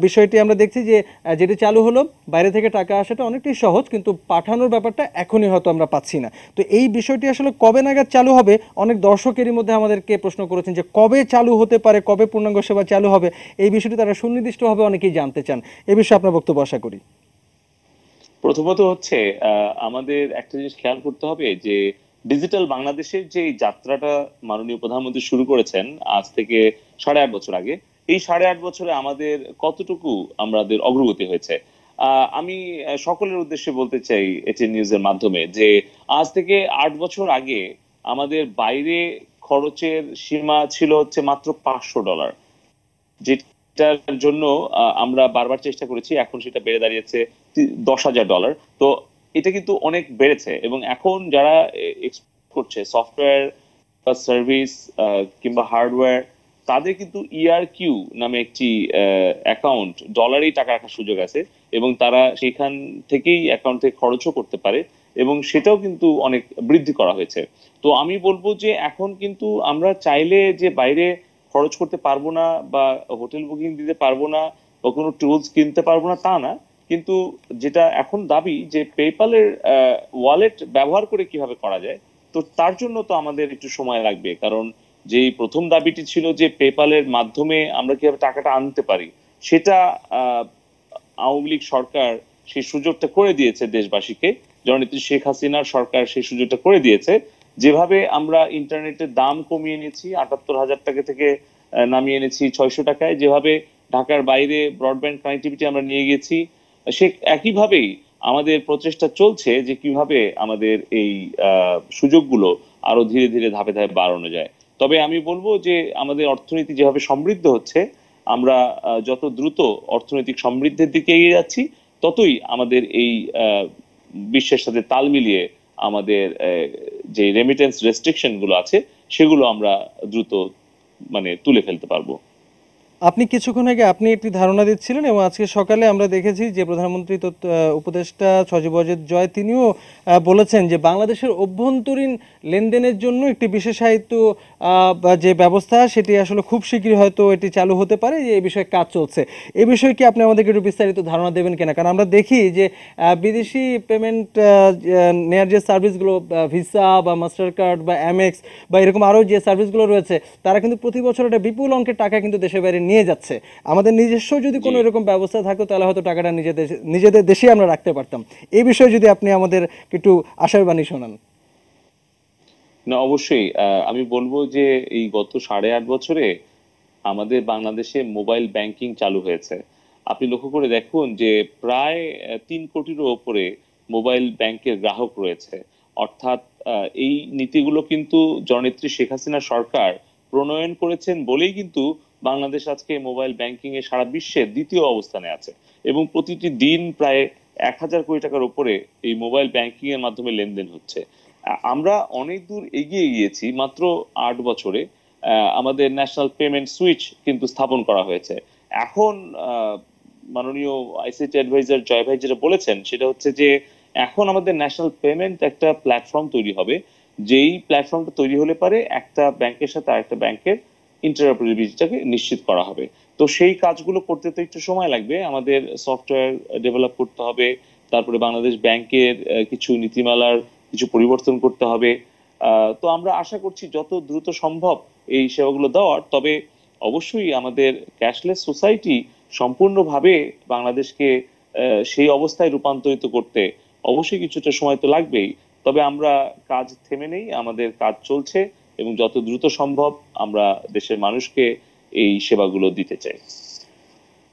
[SPEAKER 1] বিষয়টি আমরা দেখছি যে যেটি চালু হলো, বাইরে থেকে টাকা আসাটা অনেকটাই সহজ, কিন্তু পাঠানোর ব্যাপারটা এখনই হয়তো আমরা পাচ্ছি না। তো এই বিষয়টি আসলে কবে নাগাদ চালু হবে? অনেক দর্শকেরই মধ্যে আমাদেরকে প্রশ্ন করেছেন যে কবে চালু হতে পারে, কবে পূর্ণাঙ্গ সেবা চালু হবে, এই বিষয়টি তারা সুনির্দিষ্টভাবে অনেকেই জানতে চান। এ বিষয়ে আপনার বক্তব্য আশা করি।
[SPEAKER 4] প্রথমত হচ্ছে আমাদের একটা জিনিস খেয়াল করতে হবে যে ডিজিটাল বাংলাদেশের যে এই যাত্রাটা মাননীয় প্রধানমন্ত্রী শুরু করেছেন আজ থেকে 8.5 বছর আগে, এই 8.5 বছরে আমাদের কতটুকু আমাদের অগ্রগতি হয়েছে আমি সকলের উদ্দেশ্যে বলতে চাই এটিএন নিউজের মাধ্যমে যে আজ থেকে 8 বছর আগে আমাদের বাইরে খরচের সীমা ছিল হচ্ছে মাত্র $500, যেটার জন্য আমরা বারবার চেষ্টা করেছি, এখন সেটা বেড়ে দাঁড়িয়েছে $10,000। তো এটা কিন্তু অনেক বেড়েছে, এবং এখন যারা এক্সপোর্ট করছে সফটওয়্যার বা সার্ভিস কিংবা হার্ডওয়্যার, তাদের কিন্তু ERQ নামে একটি অ্যাকাউন্ট, ডলারেই টাকা রাখার সুযোগ আছে, এবং তারা সেখান থেকেই অ্যাকাউন্ট থেকে খরচও করতে পারে, এবং সেটাও কিন্তু অনেক বৃদ্ধি করা হয়েছে। তো আমি বলবো যে এখন কিন্তু আমরা চাইলে যে বাইরে খরচ করতে পারবো না বা হোটেল বুকিং দিতে পারবো না বা কোনো টুলস কিনতে পারবো না তা না, কিন্তু যেটা এখন দাবি যে পেপ্যালের ওয়ালেট ব্যবহার করে কিভাবে করা যায়, তো তার জন্য তো আমাদের একটু সময় লাগবে। কারণ যেই প্রথম দাবিটি ছিল যে পেপ্যালের মাধ্যমে আমরা কিভাবে টাকাটা আনতে পারি, সেটা আওয়ামী লীগ সরকার সেই সুযোগটা করে দিয়েছে দেশবাসীকে, জননেত্রী শেখ হাসিনার সরকার সেই সুযোগটা করে দিয়েছে। যেভাবে আমরা ইন্টারনেটের দাম কমিয়ে নিয়েছি, 78,000 টাকা থেকে নামিয়ে এনেছি 600 টাকায়, যেভাবে ঢাকার বাইরে ব্রডব্যান্ড কানেক্টিভিটি আমরা নিয়ে গেছি, সে একইভাবেই আমাদের প্রচেষ্টা চলছে যে কিভাবে আমাদের এই সুযোগগুলো আরো ধীরে ধীরে ধাপে ধাপে বাড়ানো যায়। তবে আমি বলবো যে আমাদের অর্থনীতি যেভাবে সমৃদ্ধ হচ্ছে, আমরা যত দ্রুত অর্থনৈতিক সমৃদ্ধির দিকে এগিয়ে যাচ্ছি, ততই আমাদের এই বিশ্বের সাথে তাল মিলিয়ে আমাদের যে রেমিটেন্স রেস্ট্রিকশন গুলো আছে সেগুলো আমরা দ্রুত তুলে ফেলতে পারবো।
[SPEAKER 1] আপনি কিছুক্ষণ আগে আপনি একটি ধারণা দিচ্ছিলেন, এবং আজকে সকালে আমরা দেখেছি যে প্রধানমন্ত্রী উপদেষ্টা সজীব ওয়াজেদ জয় তিনিও বলেছেন যে বাংলাদেশের অভ্যন্তরীণ লেনদেনের জন্য একটি বিশেষায়িত যে ব্যবস্থা, সেটি আসলে খুব শীঘ্রই হয়তো এটি চালু হতে পারে, যে এই বিষয়ে কাজ চলছে। এই বিষয়ে কি আপনি আমাদেরকে একটু বিস্তারিত ধারণা দেবেন কিনা? কারণ আমরা দেখি যে বিদেশি পেমেন্ট নেয়ার যে সার্ভিসগুলো, ভিসা বা মাস্টার কার্ড বা অ্যামেক্স বা এরকম আরও যে সার্ভিসগুলো রয়েছে, তারা কিন্তু প্রতি বছর একটা বিপুল অঙ্কের টাকা কিন্তু দেশের বাইরে নিয়ে যাচ্ছে। আমাদের নিজস্ব যদি কোনো এরকম ব্যবস্থা থাকতো, তাহলে হয়তো টাকাটা নিজেদের দেশে আমরা রাখতে পারতাম। এই বিষয়ে যদি আপনি আমাদের একটু আশার বাণী শোনান।
[SPEAKER 4] না, অবশ্যই আমি বলবো যে এই গত 8.5 বছরে আমাদের বাংলাদেশে মোবাইল ব্যাংকিং চালু হয়েছে। আপনি লক্ষ্য করে দেখুন যে প্রায় 3 কোটিরও ওপরে মোবাইল ব্যাংকের গ্রাহক রয়েছে। অর্থাৎ এই নীতিগুলো কিন্তু জননেত্রী শেখ হাসিনা সরকার প্রণয়ন করেছেন বলেই কিন্তু বাংলাদেশ আজকে মোবাইল ব্যাংকিং এ সারা বিশ্বে দ্বিতীয় অবস্থানে আছে, এবং প্রতিটি দিন প্রায় 1,000 কোটি টাকার উপরে এই মোবাইল ব্যাংকিং এর মাধ্যমে লেনদেন হচ্ছে। আমরা অনেক দূর এগিয়ে গিয়েছি। মাত্র 8 বছরে আমাদের ন্যাশনাল পেমেন্ট সুইচ কিন্তু স্থাপন করা হয়েছে। এখন মাননীয় আইসিটি অ্যাডভাইজার জয় ভাই যেটা বলেছেন সেটা হচ্ছে যে এখন আমাদের ন্যাশনাল পেমেন্ট একটা প্ল্যাটফর্ম তৈরি হবে, যেই প্ল্যাটফর্মটা তৈরি হলে পারে একটা ব্যাংকের সাথে আরেকটা ব্যাংকের ইন্টারঅপারেবিলিটিটাকে নিশ্চিত করা হবে। তো সেই কাজগুলো করতে তো একটু সময় লাগবে, আমাদের সফটওয়্যার ডেভেলপ করতে হবে, তারপরে বাংলাদেশ ব্যাংকের কিছু নীতিমালার কিছু পরিবর্তন করতে হবে। তো আমরা আশা করছি যত দ্রুত সম্ভব এই সেবাগুলো দেওয়ার। তবে অবশ্যই আমাদের ক্যাশলেস সোসাইটি সম্পূর্ণভাবে বাংলাদেশকে সেই অবস্থায় রূপান্তরিত করতে অবশ্যই কিছুটা সময় তো লাগবেই। তবে আমরা কাজ থেমে নেই, আমাদের কাজ চলছে, এবং যত দ্রুত সম্ভব আমরা দেশের মানুষকে এই সেবাগুলো দিতে চাই।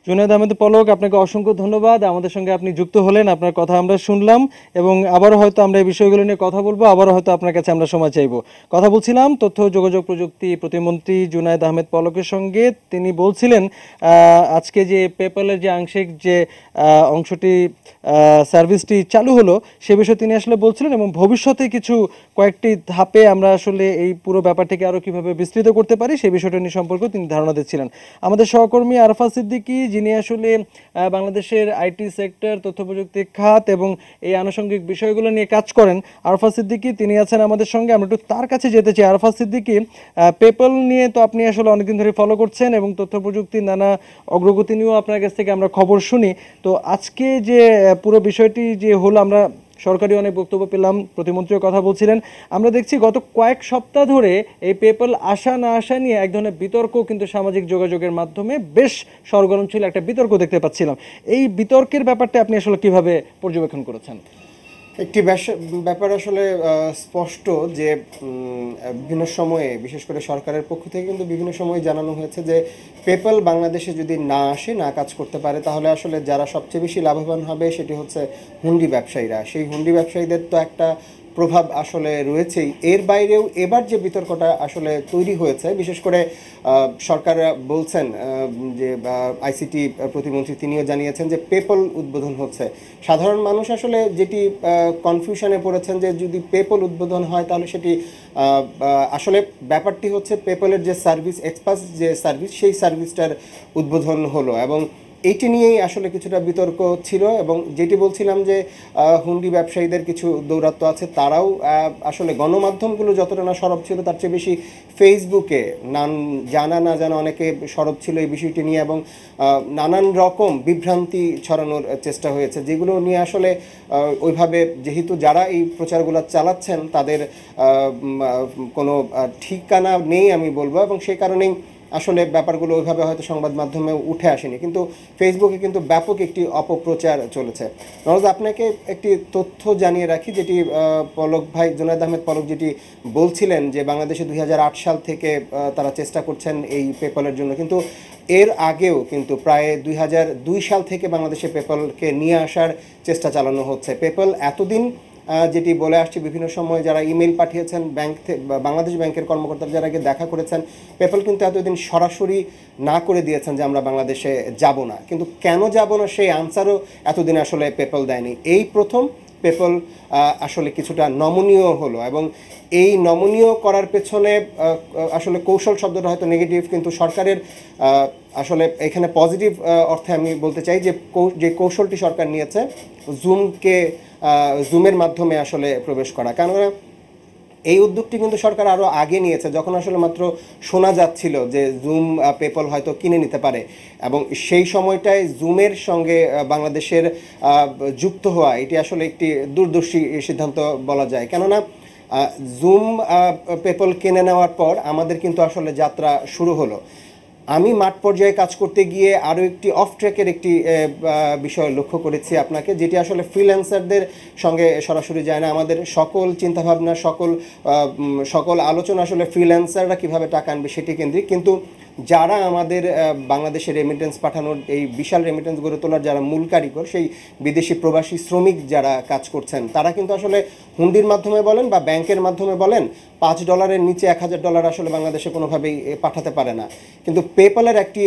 [SPEAKER 1] জুনায়েদ আহমেদ পলক, আপনাকে অসংখ্য ধন্যবাদ। আমাদের সঙ্গে আপনি যুক্ত হলেন, আপনার কথা আমরা শুনলাম, এবং আবারও হয়তো আমরা এই বিষয়গুলো নিয়ে কথা বলবো, আবারও হয়তো আপনার কাছে আমরা সময় চাইবো। কথা বলছিলাম তথ্য যোগাযোগ প্রযুক্তি প্রতিমন্ত্রী জুনায়েদ আহমেদ পলকের সঙ্গে। তিনি বলছিলেন আজকে যে পেপ্যালের যে আংশিক যে অংশটি সার্ভিসটি চালু হলো, সে বিষয়ে তিনি আসলে বলছিলেন, এবং ভবিষ্যতে কয়েকটি ধাপে আমরা আসলে এই পুরো ব্যাপারটিকে আরও কীভাবে বিস্তৃত করতে পারি সেই বিষয়টা নিয়ে সম্পর্কেও তিনি ধারণা দিচ্ছিলেন। আমাদের সহকর্মী আরফা সিদ্দিকী, যিনি আসলে বাংলাদেশের আইটি সেক্টর, তথ্য প্রযুক্তি খাত এবং এই আনুষঙ্গিক বিষয়গুলো নিয়ে কাজ করেন, আরফা সিদ্দিকী তিনি আছেন আমাদের সঙ্গে। আমরা একটু তার কাছে যেতে চাই। আরফা সিদ্দিকী, পেপ্যাল নিয়ে তো আপনি আসলে অনেকদিন ধরে ফলো করছেন, এবং তথ্য প্রযুক্তির নানা অগ্রগতি নিয়েও আপনার কাছ থেকে আমরা খবর শুনি। তো আজকে যে পুরো বিষয়টি যে হলো, আমরা সরকারি অনেক বক্তব্য পেলাম, প্রতিমন্ত্রীও কথা বলছিলেন। আমরা দেখছি গত কয়েক সপ্তাহ ধরে এই পেপ্যাল আসা না আসা নিয়ে এক ধরনের বিতর্ক কিন্তু সামাজিক যোগাযোগের মাধ্যমে বেশ সরগরম ছিল, একটা বিতর্ক দেখতে পাচ্ছিলাম। এই বিতর্কের ব্যাপারটা আপনি আসলে কিভাবে পর্যবেক্ষণ করেছেন?
[SPEAKER 6] একটি ব্যাপার আসলে স্পষ্ট যে বিভিন্ন সময়ে বিশেষ করে সরকারের পক্ষ থেকে কিন্তু বিভিন্ন সময় জানানো হয়েছে যে পেপ্যাল বাংলাদেশে যদি না আসে, না কাজ করতে পারে, তাহলে আসলে যারা সবচেয়ে বেশি লাভবান হবে সেটি হচ্ছে হুন্ডি ব্যবসায়ীরা। সেই হুন্ডি ব্যবসায়ীদের তো একটা প্রভাব আসলে রয়েছেই। এর বাইরেও এবার যে বিতর্কটা আসলে তৈরি হয়েছে, বিশেষ করে সরকার বলছেন যে আইসিটি প্রতিমন্ত্রী তিনিও জানিয়েছেন যে পেপ্যাল উদ্বোধন হচ্ছে। সাধারণ মানুষ আসলে যেটি কনফিউশনে পড়েছেন যে যদি পেপ্যাল উদ্বোধন হয় তাহলে সেটি আসলে ব্যাপারটি হচ্ছে পেপ্যালের যে সার্ভিস, এক্সপাস যে সার্ভিস, সেই সার্ভিসটার উদ্বোধন হলো এবং এইটি নিয়েই আসলে কিছুটা বিতর্ক ছিল। এবং যেটি বলছিলাম যে হুন্ডি ব্যবসায়ীদের কিছু দৌরাত্ম্য আছে, তারাও আসলে গণমাধ্যমগুলো যতটা না সরব ছিল তার চেয়ে বেশি ফেসবুকে জানা না জানা অনেকে সরব ছিল এই বিষয়টি নিয়ে এবং নানান রকম বিভ্রান্তি ছড়ানোর চেষ্টা হয়েছে, যেগুলো নিয়ে আসলে ওইভাবে যেহেতু যারা এই প্রচারগুলো চালাচ্ছেন তাদের কোনো ঠিকানা নেই আমি বলবো, এবং সেই কারণেই আসলে ব্যাপারগুলো ওইভাবে হয়তো সংবাদ মাধ্যমে উঠে আসেনি। কিন্তু ফেসবুকে কিন্তু ব্যাপক একটি অপপ্রচার চলেছে। নওয়াজ, আপনাকে একটি তথ্য জানিয়ে রাখি, যেটি পলক ভাই, জুনায়েদ আহমেদ পলক যেটি বলছিলেন যে বাংলাদেশে 2008 সাল থেকে তারা চেষ্টা করছেন এই পেপ্যালের জন্য, কিন্তু এর আগেও কিন্তু প্রায় 2002 সাল থেকে বাংলাদেশে পেপ্যালকে নিয়ে আসার চেষ্টা চালানো হচ্ছে। পেপ্যাল এতদিন যেটি বলে আসছে, বিভিন্ন সময় যারা ইমেল পাঠিয়েছেন বাংলাদেশ ব্যাংকের কর্মকর্তারা যারা আগে দেখা করেছেন, পেপ্যাল কিন্তু এতদিন সরাসরি না করে দিয়েছেন যে আমরা বাংলাদেশে যাব না। কিন্তু কেন যাব না সেই আনসারও এতদিন আসলে পেপ্যাল দেয়নি। এই প্রথম পেপ্যাল আসলে কিছুটা নমনীয় হলো, এবং এই নমনীয় করার পেছনে আসলে কৌশল শব্দটা হয়তো নেগেটিভ, কিন্তু সরকারের আসলে এখানে পজিটিভ অর্থে আমি বলতে চাই যে কৌশলটি সরকার নিয়েছে জুমের মাধ্যমে আসলে প্রবেশ করা। কেননা এই উদ্যোগটি কিন্তু সরকার আরও আগে নিয়েছে, যখন আসলে মাত্র শোনা যাচ্ছিল যে জুম পেপ্যাল হয়তো কিনে নিতে পারে, এবং সেই সময়টায় জুমের সঙ্গে বাংলাদেশের যুক্ত হওয়া এটি আসলে একটি দূরদর্শী সিদ্ধান্ত বলা যায়। কেননা জুম পেপ্যাল কিনে নেওয়ার পর আমাদের কিন্তু আসলে যাত্রা শুরু হলো। আমি মাঠ পর্যায়ে কাজ করতে গিয়ে আরও একটি অফ ট্র্যাকের একটি বিষয় লক্ষ্য করেছি আপনাকে, যেটি আসলে ফ্রিল্যান্সারদের সঙ্গে সরাসরি যায় না। আমাদের সকল চিন্তাভাবনা, সকল আলোচনা আসলে ফ্রিল্যান্সাররা কীভাবে টাকা আনবে সেটি কেন্দ্রিক, কিন্তু যারা আমাদের বাংলাদেশে রেমিটেন্স পাঠানোর, এই বিশাল রেমিটেন্স গড়ে তোলার যারা মূল কারিগর, সেই বিদেশি প্রবাসী শ্রমিক যারা কাজ করছেন, তারা কিন্তু আসলে হুন্ডির মাধ্যমে বলেন বা ব্যাংকের মাধ্যমে বলেন $5 নিচে $1000 আসলে বাংলাদেশে কোনোভাবেই পাঠাতে পারে না। কিন্তু পেপ্যালের একটি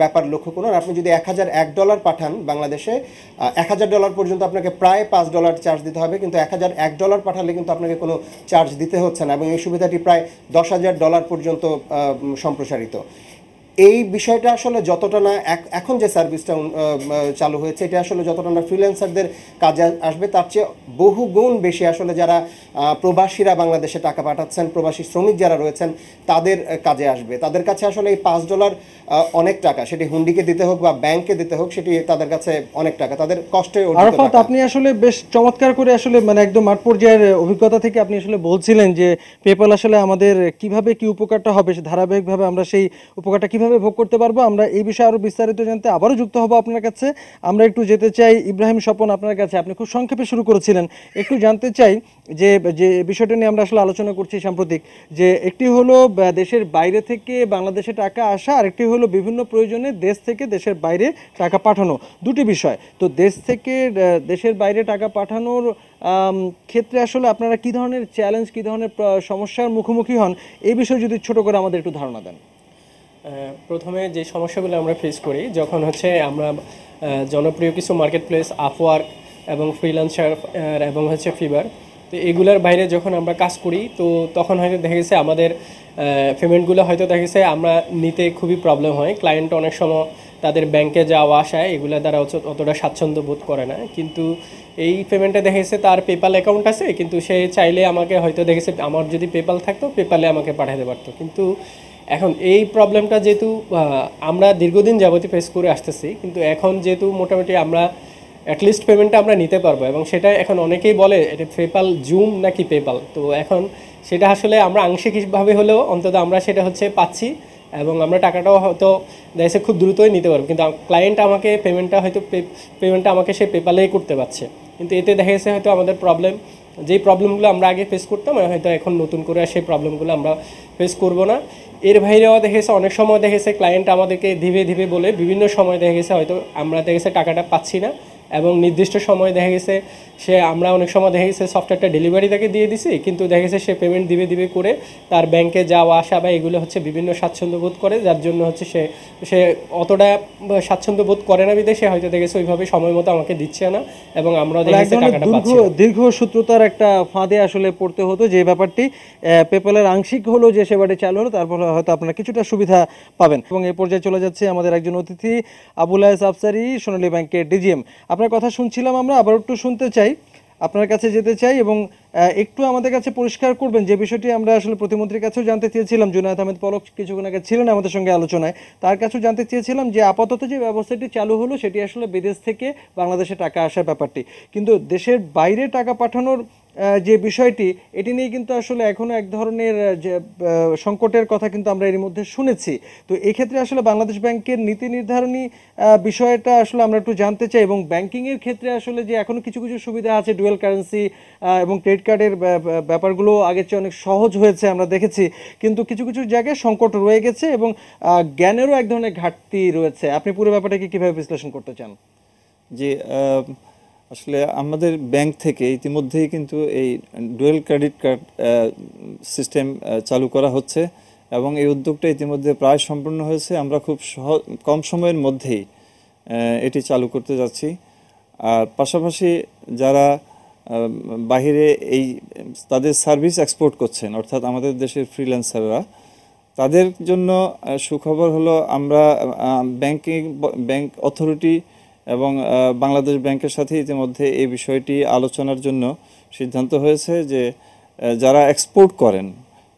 [SPEAKER 6] ব্যাপার লক্ষ্য করুন, আপনি যদি $1001 পাঠান বাংলাদেশে, $1000 পর্যন্ত আপনাকে প্রায় $5 চার্জ দিতে হবে, কিন্তু $1001 পাঠালে কিন্তু আপনাকে কোনো চার্জ দিতে হচ্ছে না, এবং এই সুবিধাটি প্রায় $10,000 পর্যন্ত সম্প্রসারিত। এই বিষয়টা আসলে যতটা না এখন যে সার্ভিসটা চালু হয়েছে, এটা আসলে যতটা না ফ্রিল্যান্সারদের কাজে আসবে, তার চেয়ে বহু গুণ বেশি আসলে যারা প্রবাসীরা বাংলাদেশে টাকা পাঠাচ্ছেন, প্রবাসী শ্রমিক যারা রয়েছেন, তাদের কাজে আসবে। তাদের কাছে আসলে এই $5 অনেক টাকা, সেটি হুন্ডিকে দিতে হোক বা ব্যাংকে দিতে হোক, সেটি তাদের কাছে অনেক টাকা, তাদের কষ্টে অর্জিত টাকা।
[SPEAKER 1] আপনি আসলে বেশ চমৎকার করে আসলে মানে একদম মাঠ পর্যায়ের অভিজ্ঞতা থেকে আপনি আসলে বলছিলেন যে পেপ্যাল আসলে আমাদের কিভাবে কি উপকারটা হবে, ধারাবাহিকভাবে আমরা সেই উপকারটা কিভাবে ভোগ করতে পারবো। আমরা এই বিষয়ে আরো বিস্তারিত জানতে আবারও যুক্ত হব আপনার কাছে। আমরা একটু যেতে চাই ইব্রাহিম স্বপন আপনার কাছে। আপনি খুব সংক্ষেপে শুরু করেছিলেন, একটু জানতে চাই যে যে বিষয়টা নিয়ে আমরা আসলে আলোচনা করছি সাম্প্রতিক, যে একটি হলো দেশের বাইরে থেকে বাংলাদেশে টাকা আসা, আর একটি হলো বিভিন্ন প্রয়োজনে দেশ থেকে দেশের বাইরে টাকা পাঠানো, দুটি বিষয়। তো দেশ থেকে দেশের বাইরে টাকা পাঠানোর ক্ষেত্রে আসলে আপনারা কি ধরনের চ্যালেঞ্জ, কি ধরনের সমস্যার মুখোমুখি হন, এই বিষয়ে যদি ছোট করে আমাদের একটু ধারণা দেন।
[SPEAKER 2] প্রথমে যে সমস্যাগুলো আমরা ফেস করি, যখন হচ্ছে আমরা জনপ্রিয় কিছু মার্কেট প্লেস, আপওয়ার্ক এবং ফ্রিল্যান্সার এবং হচ্ছে ফিভার, তো এগুলোর বাইরে যখন আমরা কাজ করি, তো তখন হয়তো দেখা গেছে আমাদের পেমেন্টগুলো হয়তো দেখা গেছে আমরা নিতে খুবই প্রবলেম হয়। ক্লায়েন্ট অনেক সময় তাদের ব্যাংকে যাওয়া আসায় এগুলো দ্বারা অতটা স্বাচ্ছন্দ্য বোধ করে না, কিন্তু এই পেমেন্টে দেখা গেছে তার পেপ্যাল অ্যাকাউন্ট আছে, কিন্তু সে চাইলে আমাকে হয়তো দেখেছে আমার যদি পেপ্যাল থাকতো পেপ্যালে আমাকে পাঠাতে পারতো। কিন্তু এখন এই প্রবলেমটা যেহেতু আমরা দীর্ঘদিন যাবতীয় ফেস করে আসতেছি, কিন্তু এখন যেহেতু মোটামুটি আমরা অ্যাটলিস্ট পেমেন্টটা আমরা নিতে পারবো। এবং সেটা এখন অনেকেই বলে এটা পেপাল জুম নাকি পেপাল, তো এখন সেটা আসলে আমরা আংশিকভাবে হলেও অন্তত আমরা সেটা হচ্ছে পাচ্ছি, এবং আমরা টাকাটাও হয়তো দেখছে খুব দ্রুতই নিতে পারবো। কিন্তু ক্লায়েন্ট আমাকে পেমেন্টটা আমাকে সে পেপালেই করতে পারছে। কিন্তু এতে দেখা গেছে হয়তো আমাদের প্রবলেম, যেই প্রবলেমগুলো আমরা আগে ফেস করতাম হয়তো এখন নতুন করে সেই প্রবলেমগুলো আমরা ফেস করব না। এর বাইরেও দেখা গেছে অনেক সময় দেখা গেছে ক্লায়েন্ট আমাদেরকে ধীরে ধীরে বলে বিভিন্ন সময় দেখা গেছে হয়তো আমরা দেখা গেছে টাকাটা পাচ্ছি না, এবং নির্দিষ্ট সময় দেখা গেছে আমরা অনেক সময় দেখা গেছে সফটওয়্যারটা ডেলিভারি তাকে দিয়ে দিছি, কিন্তু দেখা গেছে সে পেমেন্ট দিবে দিবে করে তার ব্যাংকে যাওয়া আসা বা এগুলো হচ্ছে বিভিন্ন স্বাচ্ছন্দ্য বোধ করে, যার জন্য হচ্ছে সে অতটা স্বাচ্ছন্দ্য বোধ করে না বিধায় সে হয়তো দেখেছে ওইভাবে সময় মতো আমাকে দিচ্ছে না, এবং আমরাও
[SPEAKER 1] এক
[SPEAKER 2] দেখেছি
[SPEAKER 1] ধরনের
[SPEAKER 2] টাকাটা পাচ্ছি না।
[SPEAKER 1] দীর্ঘ সূত্রতার একটা ফাঁদে আসলে পড়তে হতো, যে ব্যাপারটি পেপ্যালের আংশিক হলো যে সেবাটি চালু হলো, তারপর হয়তো আপনারা কিছুটা সুবিধা পাবেন। এবং এই পর্যায়ে চলে যাচ্ছে আমাদের একজন অতিথি আবুল আয়েস আফসারী, সোনালী ব্যাংকের ডিজিএম। আপনার কথা শুনছিলাম আমরা, আবার একটু শুনতে চাই, আপনার কাছে যেতে চাই, এবং একটু আমাদের কাছে পরিষ্কার করবেন যে বিষয়টি আমরা আসলে প্রতিমন্ত্রীর কাছেও জানতে চেয়েছিলাম। জুনায়েদ আহমেদ পলক কিছুক্ষণ আগে ছিলেন আমাদের সঙ্গে আলোচনায়, তার কাছেও জানতে চেয়েছিলাম যে আপাতত যে ব্যবস্থাটি চালু হলো সেটি আসলে বিদেশ থেকে বাংলাদেশে টাকা আসার ব্যাপারটি, কিন্তু দেশের বাইরে টাকা পাঠানোর যে বিষয়টি, এটি নিয়ে কিন্তু আসলে এখনো এক ধরনের যে সংকটের কথা কিন্তু আমরা এর মধ্যে শুনেছি। তো এই ক্ষেত্রে আসলে বাংলাদেশ ব্যাংকের নীতি নির্ধারণী বিষয়টা আসলে আমরা একটু জানতে চাই, এবং ব্যাংকিংয়ের ক্ষেত্রে আসলে যে এখনো কিছু কিছু সুবিধা আছে, ডুয়েল কারেন্সি এবং ক্রেডিট কার্ডের ব্যাপারগুলো আগের চেয়ে অনেক সহজ হয়েছে আমরা দেখেছি, কিন্তু কিছু কিছু জায়গায় সংকট রয়ে গেছে এবং জ্ঞানেরও এক ধরনের ঘাটতি রয়েছে। আপনি পুরো ব্যাপারটাকে কিভাবে বিশ্লেষণ করতে চান?
[SPEAKER 5] যে আসলে আমাদের ব্যাংক থেকে ইতিমধ্যেই কিন্তু এই ডুয়েল ক্রেডিট কার্ড সিস্টেম চালু করা হচ্ছে, এবং এই উদ্যোগটা ইতিমধ্যে প্রায় সম্পূর্ণ হয়েছে। আমরা খুব কম সময়ের মধ্যেই এটি চালু করতে যাচ্ছি। আর পাশাপাশি যারা বাহিরে তাদের সার্ভিস এক্সপোর্ট করছেন, অর্থাৎ আমাদের দেশের ফ্রিল্যান্সাররা, তাদের জন্য সুখবর হলো আমরা ব্যাংক অথরিটি এবং বাংলাদেশ ব্যাংকের সাথে ইতিমধ্যে এই বিষয়টি আলোচনার জন্য সিদ্ধান্ত হয়েছে যে যারা এক্সপোর্ট করেন,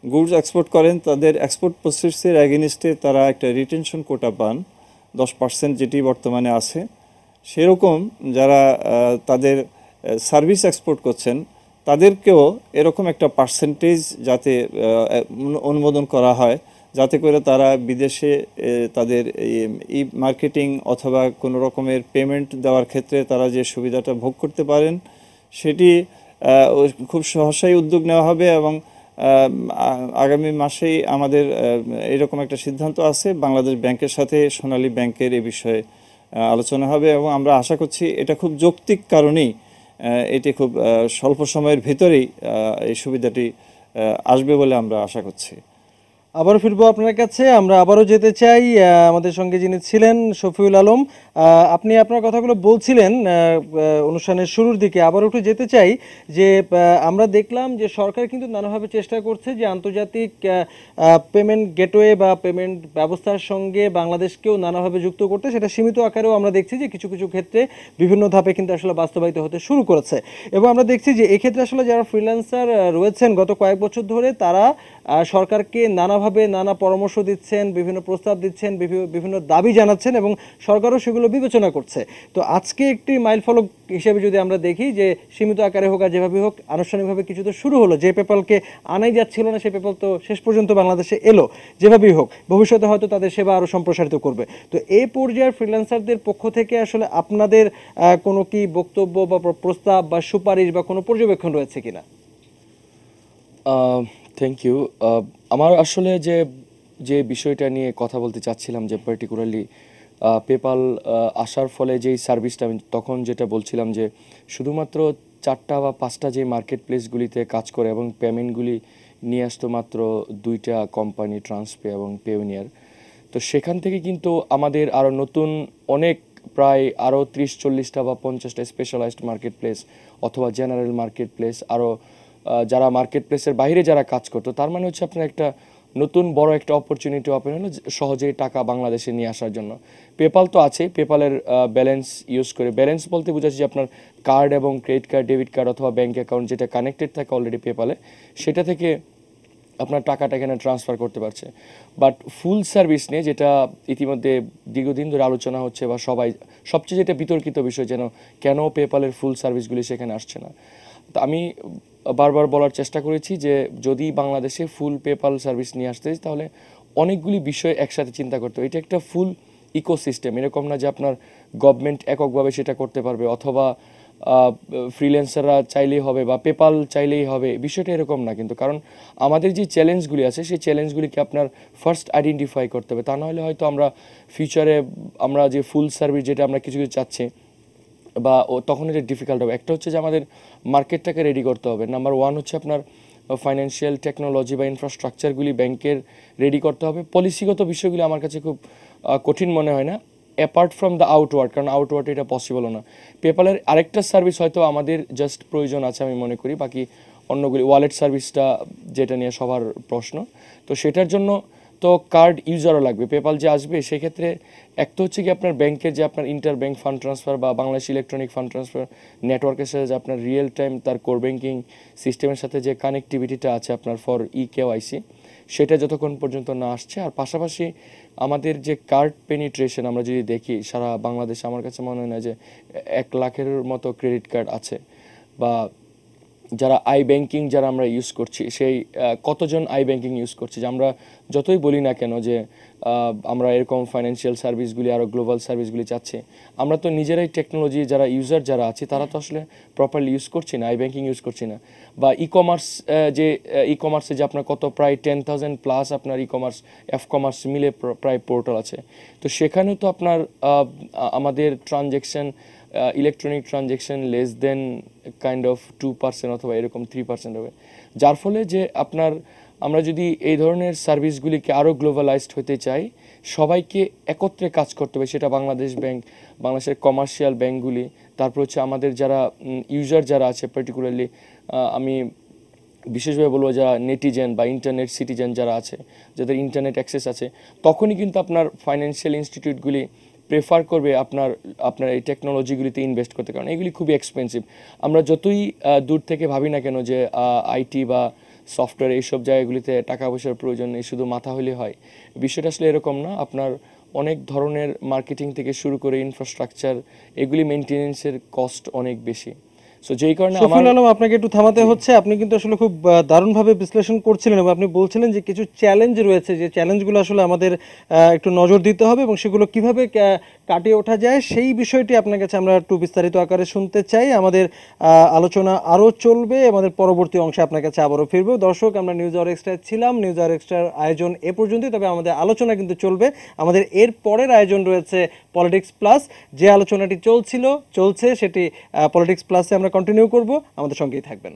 [SPEAKER 5] গুডস এক্সপোর্ট করেন, তাদের এক্সপোর্ট প্রসেসের এগেনিস্টে তারা একটা রিটেনশন কোটা পান 10%, যেটি বর্তমানে আছে। সেরকম যারা তাদের সার্ভিস এক্সপোর্ট করছেন তাদেরকেও এরকম একটা পার্সেন্টেজ যাতে অনুমোদন করা হয়, যাতে করে তারা বিদেশে তাদের ই মার্কেটিং অথবা কোনো রকমের পেমেন্ট দেওয়ার ক্ষেত্রে তারা যে সুবিধাটা ভোগ করতে পারেন, সেটি খুব সহসাই উদ্যোগ নেওয়া হবে। এবং আগামী মাসেই আমাদের এরকম একটা সিদ্ধান্ত আছে, বাংলাদেশ ব্যাংকের সাথে সোনালী ব্যাংকের এ বিষয়ে আলোচনা হবে, এবং আমরা আশা করছি এটা খুব যৌক্তিক কারণেই এটি খুব স্বল্প সময়ের ভিতরেই এই সুবিধাটি আসবে বলে আমরা আশা করছি।
[SPEAKER 1] আবারও ফিরবো আপনার কাছে, আমরা আবারও যেতে চাই আমাদের সঙ্গে যিনি ছিলেন শফিউল আলম। আপনি আপনার কথাগুলো বলছিলেন অনুষ্ঠানের শুরুর দিকে, আবার একটু যেতে চাই যে আমরা দেখলাম যে সরকার কিন্তু নানাভাবে চেষ্টা করছে যে আন্তর্জাতিক পেমেন্ট গেটওয়ে বা পেমেন্ট ব্যবস্থার সঙ্গে বাংলাদেশকেও নানাভাবে যুক্ত করতে, সেটা সীমিত আকারেও আমরা দেখছি যে কিছু কিছু ক্ষেত্রে বিভিন্ন ধাপে কিন্তু আসলে বাস্তবায়িত হতে শুরু করেছে। এবং আমরা দেখছি যে এক্ষেত্রে আসলে যারা ফ্রিল্যান্সার রয়েছেন গত কয়েক বছর ধরে, তারা সরকারকে নানাভাবে নানা পরামর্শ দিচ্ছেন, বিভিন্ন প্রস্তাব দিচ্ছেন, বিভিন্ন দাবি জানাচ্ছেন, এবং সরকারও সেগুলো বিবেচনা করছে। তো আজকে একটি মাইলফলক হিসেবে যদি আমরা দেখি যে সীমিত আকারে হোক আর যেভাবে হোক, আনুষ্ঠানিকভাবে কিছু তো শুরু হলো। যে পেপালকে আনাই যাচ্ছিল না, সেই পেপাল তো শেষ পর্যন্ত বাংলাদেশে এলো। যেভাবেই হোক, ভবিষ্যতে হয়তো তাদের সেবা আরও সম্প্রসারিত করবে। তো এই পর্যায়ের ফ্রিল্যান্সারদের পক্ষ থেকে আসলে আপনাদের কোনো কি বক্তব্য বা প্রস্তাব বা সুপারিশ বা কোনো পর্যবেক্ষণ রয়েছে কিনা?
[SPEAKER 3] Thank you. আমার আসলে যে বিষয়টা নিয়ে কথা বলতে চাচ্ছিলাম, যে পার্টিকুলারলি পেপাল আসার ফলে যেই সার্ভিসটা, আমি তখন যেটা বলছিলাম যে শুধুমাত্র 4টা বা 5টা যে মার্কেট প্লেসগুলিতে কাজ করে এবং পেমেন্টগুলি নিয়ে আসতো মাত্র 2টা কোম্পানি, ট্রান্সপে এবং পেওনিয়ার। তো সেখান থেকে কিন্তু আমাদের আরও নতুন অনেক, প্রায় আরও 30-40টা বা 50টা স্পেশালাইজড মার্কেট প্লেস অথবা জেনারেল মার্কেট প্লেস, আরও যারা মার্কেট প্লেসের বাইরে যারা কাজ করতো, তার মানে হচ্ছে আপনার একটা নতুন বড় একটা অপরচুনিটি ওপেন হলো সহজেই টাকা বাংলাদেশে নিয়ে আসার জন্য। পেপাল তো আছেই, পেপালের ব্যালেন্স ইউজ করে, ব্যালেন্স বলতে বোঝাচ্ছে যে আপনার কার্ড এবং ক্রেডিট কার্ড, ডেবিট কার্ড অথবা ব্যাঙ্ক অ্যাকাউন্ট যেটা কানেক্টেড থাকে অলরেডি পেপালে, সেটা থেকে আপনার টাকাটা এখানে ট্রান্সফার করতে পারছে। বাট ফুল সার্ভিস নিয়ে যেটা ইতিমধ্যে দীর্ঘদিন ধরে আলোচনা হচ্ছে বা সবচেয়ে যেটা বিতর্কিত বিষয়, কেন পেপ্যালের ফুল সার্ভিসগুলি সেখানে আসছে না। তো আমি বারবার বলার চেষ্টা করেছি যে যদি বাংলাদেশে ফুল পেপ্যাল সার্ভিস নিয়ে আসতে তাহলে অনেকগুলি বিষয় একসাথে চিন্তা করতে হবে। এটা একটা ফুল ইকোসিস্টেম, এরকম না যে আপনার গভর্নমেন্ট এককভাবে সেটা করতে পারবে অথবা ফ্রিল্যান্সাররা চাইলেই হবে বা পেপাল চাইলেই হবে, বিষয়টা এরকম না কিন্তু। কারণ আমাদের যে চ্যালেঞ্জগুলি আছে সেই চ্যালেঞ্জগুলিকে আপনার ফার্স্ট আইডেন্টিফাই করতে হবে, তা নাহলে হয়তো আমরা ফিউচারে আমরা যে ফুল সার্ভিস যেটা আমরা কিছু কিছু চাচ্ছি বা তখন এটা ডিফিকাল্ট হবে। একটা হচ্ছে যে আমাদের মার্কেটটাকে রেডি করতে হবে, নাম্বার ওয়ান হচ্ছে আপনার ফাইন্যান্সিয়াল টেকনোলজি বা ইনফ্রাস্ট্রাকচারগুলি ব্যাংকের রেডি করতে হবে। পলিসিগত বিষয়গুলি আমার কাছে খুব কঠিন মনে হয় না, অ্যাপার্ট ফ্রম দ্য আউটওয়ার্ড, কারণ আউটওয়ার্ড এটা পসিবলও না। পেপ্যালের আরেকটা সার্ভিস হয়তো আমাদের জাস্ট প্রয়োজন আছে আমি মনে করি, বাকি অন্যগুলি ওয়ালেট সার্ভিসটা যেটা নিয়ে সবার প্রশ্ন, তো সেটার জন্য তো কার্ড ইউজারও লাগবে। পেপ্যাল যে আসবে সেক্ষেত্রে একটা হচ্ছে কি আপনার ব্যাংকের যে আপনার ইন্টার ব্যাংক ফান্ড ট্রান্সফার বা বাংলাদেশ ইলেকট্রনিক ফান্ড ট্রান্সফার নেটওয়ার্কের সাথে যে আপনার রিয়েল টাইম তার কোর ব্যাংকিং সিস্টেমের সাথে যে কানেক্টিভিটিটা আছে আপনার ফর কেওয়াইসি, সেটা যতক্ষণ পর্যন্ত না আসছে। আর পাশাপাশি আমাদের যে কার্ড পেনিট্রেশন আমরা যদি দেখি সারা বাংলাদেশে, আমার কাছে মনে হয় না যে 1 লাখের মতো ক্রেডিট কার্ড আছে, বা যারা আই ব্যাংকিং যারা আমরা ইউজ করছি সেই কতজন আই ব্যাংকিং ইউজ করছি, যে আমরা যতই বলি না কেন যে আমরা এরকম ফাইন্যান্সিয়াল সার্ভিসগুলি আরও গ্লোবাল সার্ভিসগুলি চাচ্ছি, আমরা তো নিজেরাই টেকনোলজি যারা ইউজার যারা আছে তারা তো আসলে প্রপারলি ইউজ করছি না, আই ব্যাংকিং ইউজ করছি না। বা ই কমার্সে যে আপনার কত প্রায় 10,000 প্লাস আপনার এফ কমার্স মিলে প্রায় পোর্টাল আছে, তো সেখানেও তো আপনার আমাদের transaction electronic transaction less than kind of 2% অথবা এরকম 3% হবে, যার ফলে যে আমরা যদি এই ধরনের সার্ভিসগুলিকে আরও গ্লোবালাইজড হতে চাই, সবাইকে একত্রে কাজ করতে হবে। সেটা বাংলাদেশ ব্যাংক, বাংলাদেশের কমার্শিয়াল ব্যাংকগুলি, তারপর হচ্ছে আমাদের যারা ইউজার যারা আছে, পার্টিকুলারলি আমি বিশেষভাবে বলবো যারা নেটিজেন বা ইন্টারনেট সিটিজেন যারা আছে, যাদের ইন্টারনেট অ্যাক্সেস আছে, তখনই কিন্তু আপনার ফাইন্যান্সিয়াল ইনস্টিটিউটগুলি প্রেফার করবে আপনার এই টেকনোলজিগুলিতে ইনভেস্ট করতে, কারণ এগুলি খুবই এক্সপেন্সিভ। আমরা যতই দূর থেকে ভাবি না কেন যে আইটি বা সফটওয়্যার এইসব জায়গাগুলিতে টাকা পয়সার প্রয়োজন নেই, শুধু মাথা হলে হয়, বিষয়টা আসলে এরকম না। আপনার অনেক ধরনের মার্কেটিং থেকে শুরু করে ইনফ্রাস্ট্রাকচার, এগুলি মেনটেনেন্সের কস্ট অনেক বেশি। সো যেই কারণে
[SPEAKER 1] শফিউল আলম, আপনাকে একটু থামাতে হচ্ছে। আপনি কিন্তু আসলে খুব দারুণভাবে বিশ্লেষণ করছিলেন এবং আপনি বলছিলেন যে কিছু চ্যালেঞ্জ রয়েছে, যে চ্যালেঞ্জগুলো আসলে আমাদের একটু নজর দিতে হবে এবং সেগুলো কিভাবে কাটিয়ে ওঠা যায় সেই বিষয়টি আপনার কাছে আমরা একটু বিস্তারিত আকারে শুনতে চাই। আমাদের আলোচনা আরও চলবে, আমাদের পরবর্তী অংশে আপনার কাছে আবারও ফিরবো। দর্শক, আমরা নিউজ আওয়ার এক্সট্রায় ছিলাম, নিউজ আওয়ার এক্সট্রার আয়োজন এ পর্যন্তই, তবে আমাদের আলোচনা কিন্তু চলবে। আমাদের এর পরের আয়োজন রয়েছে পলিটিক্স প্লাস, যে আলোচনাটি চলছে সেটি পলিটিক্স প্লাসে আমরা কন্টিনিউ করব। আমাদের সঙ্গেই থাকবেন।